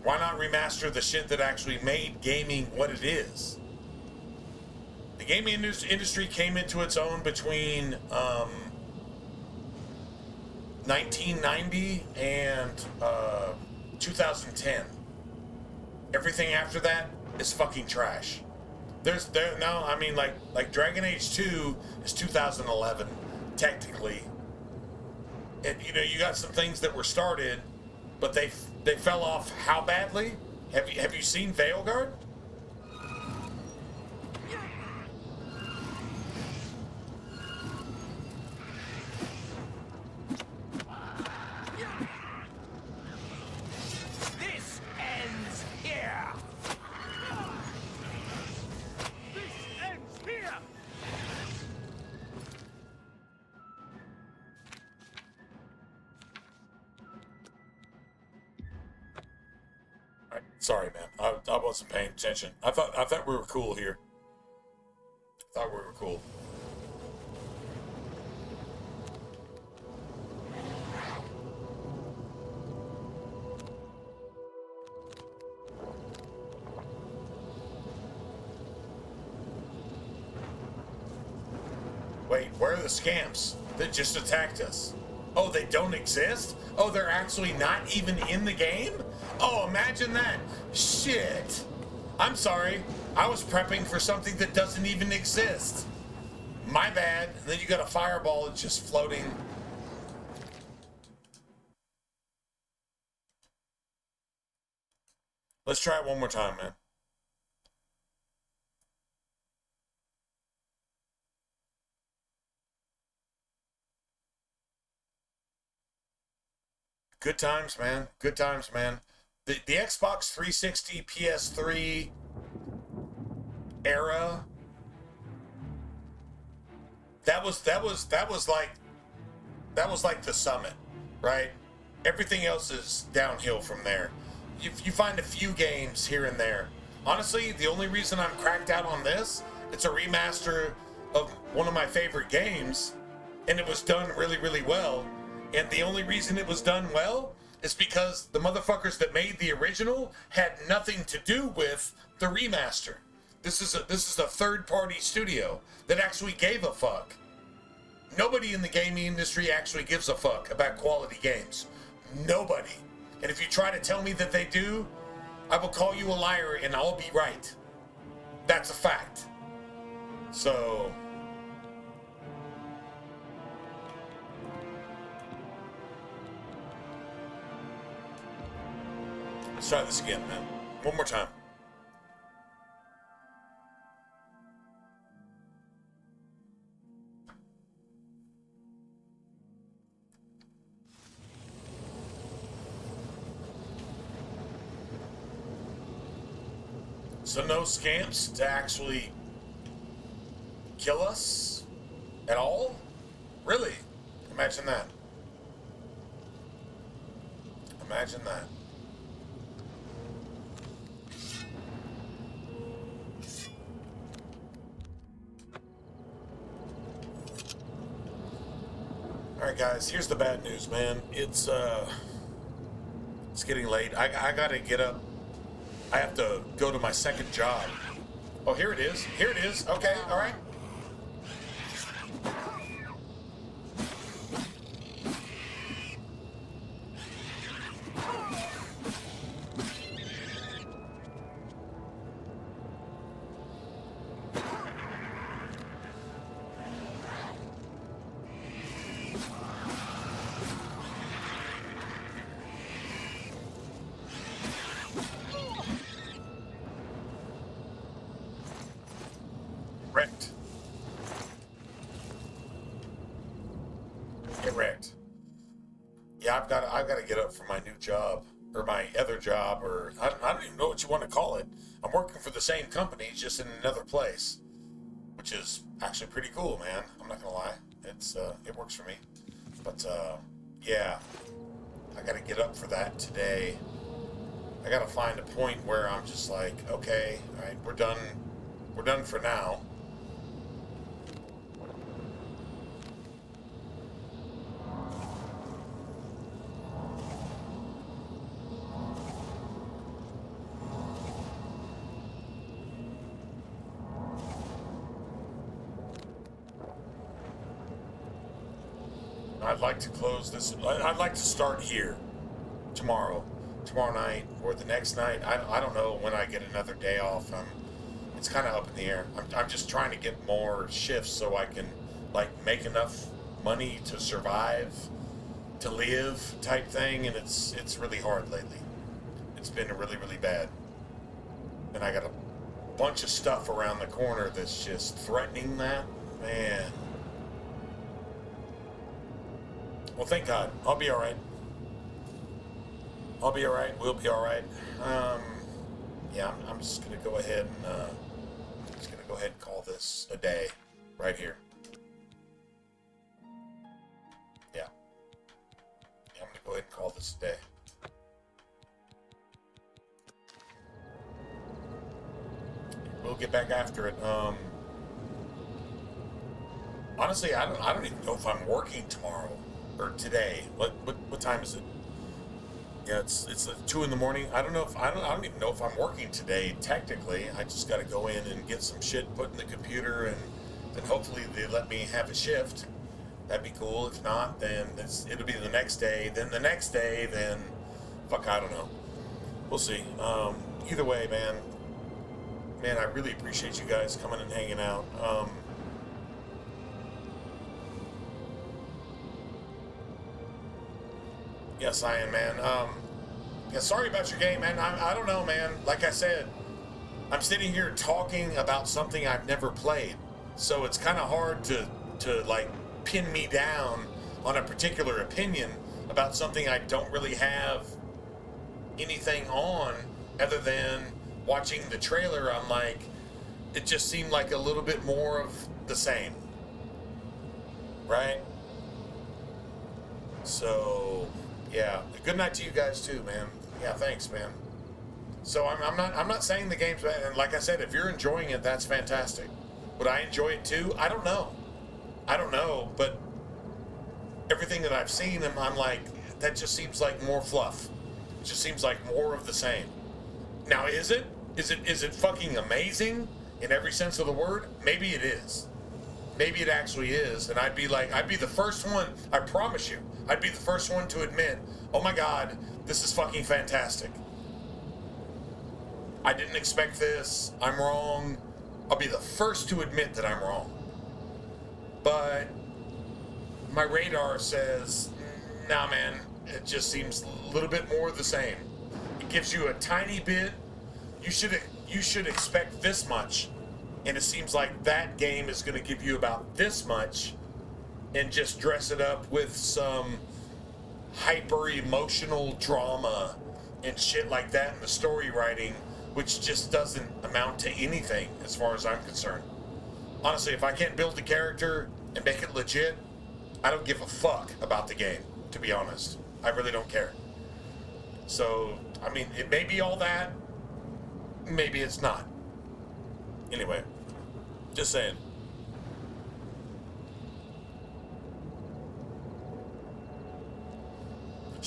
S1: Why not remaster the shit that actually made gaming what it is? The gaming industry came into its own between 1990 and 2010. Everything after that is fucking trash. Like Dragon Age 2 is 2011, technically. And you got some things that were started, but they fell off how badly? Have you seen Veilguard?
S9: This ends here. This ends here.
S1: Sorry, man. I wasn't paying attention. I thought we were cool here. Thought we were cool. Wait, where are the scamps that just attacked us? Oh, they don't exist? Oh, they're actually not even in the game? Oh, imagine that. Shit. I'm sorry. I was prepping for something that doesn't even exist. My bad. And then you got a fireball that's just floating. Let's try it one more time, man. Good times, man. Good times, man. The Xbox 360, PS3 era. That was like the summit, right? Everything else is downhill from there. You find a few games here and there. Honestly, the only reason I'm cracked out on this, it's a remaster of one of my favorite games, and it was done really, really well. And the only reason it was done well is because the motherfuckers that made the original had nothing to do with the remaster. This is a third-party studio that actually gave a fuck. Nobody in the gaming industry actually gives a fuck about quality games. Nobody. And if you try to tell me that they do, I will call you a liar and I'll be right. That's a fact. So... let's try this again, man. One more time. So no scamps to actually kill us at all? Really? Imagine that. Imagine that. Alright guys, here's the bad news, man. It's It's getting late. I gotta get up. I have to go to my second job. Oh, here it is. Here it is. Okay, all right. Wrecked. Get wrecked. Yeah, I've got to get up for my new job, or my other job, or I don't even know what you want to call it. I'm working for the same company, just in another place, which is actually pretty cool, man. I'm not gonna lie, it works for me. But yeah, I got to get up for that today. I got to find a point where I'm just like, okay, all right, we're done for now. I'd like to close this. I'd like to start here tomorrow night, or the next night. I don't know when I get another day off. It's kind of up in the air. I'm just trying to get more shifts so I can like make enough money to survive, to live type thing, and it's really hard lately. It's been really, really bad. And I got a bunch of stuff around the corner that's just threatening that. Man. Well, thank God. I'll be all right. I'll be all right. We'll be all right. Yeah, I'm just gonna go ahead and call this a day, right here. Yeah. I'm gonna go ahead and call this a day. We'll get back after it. Honestly, I don't even know if I'm working tomorrow. Or today. What time is it? Yeah, it's like 2 in the morning. I don't even know if I'm working today technically. I just got to go in and get some shit put in the computer, and then hopefully they let me have a shift. That'd be cool. If not, then it'll be the next day. Then the next day, then fuck, I don't know. We'll see. Either way, man, I really appreciate you guys coming and hanging out. Yes, I am, man. Yeah, sorry about your game, man. I don't know, man. Like I said, I'm sitting here talking about something I've never played. So it's kind of hard to like pin me down on a particular opinion about something I don't really have anything on other than watching the trailer. I'm like, it just seemed like a little bit more of the same. Right? So... yeah, good night to you guys too, man. Yeah, thanks, man. So I'm not saying the game's bad, and like I said, if you're enjoying it, that's fantastic. Would I enjoy it too? I don't know, but everything that I've seen, I'm like, that just seems like more fluff. It just seems like more of the same. Now, is it fucking amazing in every sense of the word? Maybe it is. Maybe it actually is, and I'd be the first one, I promise you, I'd be the first one to admit, oh my God, this is fucking fantastic. I didn't expect this, I'm wrong. I'll be the first to admit that I'm wrong. But my radar says, nah, man, it just seems a little bit more of the same. It gives you a tiny bit, you should expect this much. And it seems like that game is going to give you about this much and just dress it up with some hyper-emotional drama and shit like that in the story writing, which just doesn't amount to anything as far as I'm concerned. Honestly, if I can't build the character and make it legit, I don't give a fuck about the game, to be honest. I really don't care. So, I mean, it may be all that, maybe it's not. Anyway. Just saying.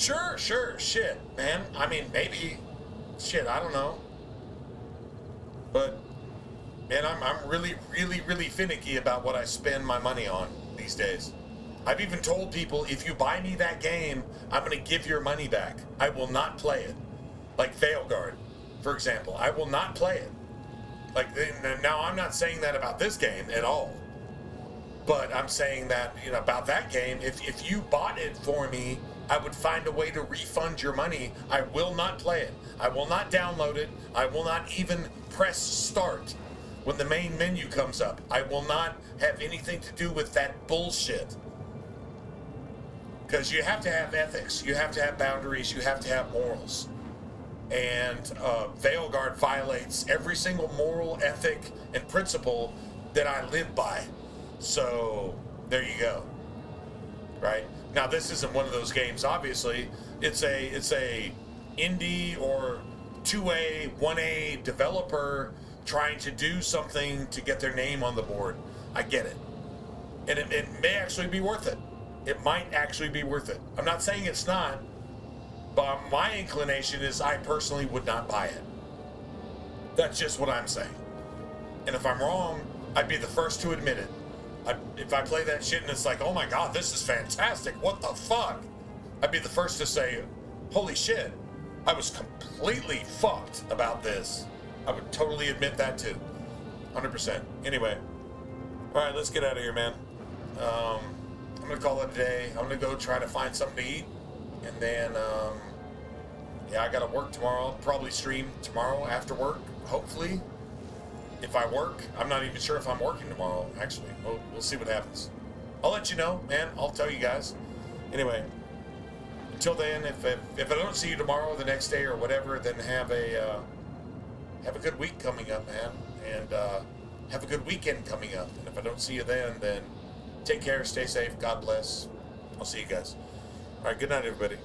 S1: Sure, shit, man. I mean, maybe, shit, I don't know. But, man, I'm really, really, really finicky about what I spend my money on these days. I've even told people, if you buy me that game, I'm going to give your money back. I will not play it. Like Veilguard, for example. I will not play it. Like, now I'm not saying that about this game at all. But I'm saying that, you know, about that game, if you bought it for me, I would find a way to refund your money. I will not play it. I will not download it. I will not even press start when the main menu comes up. I will not have anything to do with that bullshit. Because you have to have ethics. You have to have boundaries. You have to have morals. And Veilguard violates every single moral, ethic, and principle that I live by. So, there you go. Right? Now, this isn't one of those games, obviously. It's a indie or 2A, 1A developer trying to do something to get their name on the board. I get it. And it may actually be worth it. It might actually be worth it. I'm not saying it's not, but my inclination is I personally would not buy it. That's just what I'm saying. And if I'm wrong, I'd be the first to admit it. If I play that shit and it's like, oh my god, this is fantastic, what the fuck? I'd be the first to say, holy shit, I was completely fucked about this. I would totally admit that too. 100%. Anyway. Alright, let's get out of here, man. I'm gonna call it a day. I'm gonna go try to find something to eat. And then, yeah, I gotta work tomorrow. I'll probably stream tomorrow after work, hopefully. If I work, I'm not even sure if I'm working tomorrow, actually. We'll see what happens. I'll let you know, man. I'll tell you guys. Anyway, until then, if I don't see you tomorrow or the next day or whatever, then have a good week coming up, man. And have a good weekend coming up. And if I don't see you then take care, stay safe, God bless. I'll see you guys. All right, good night, everybody.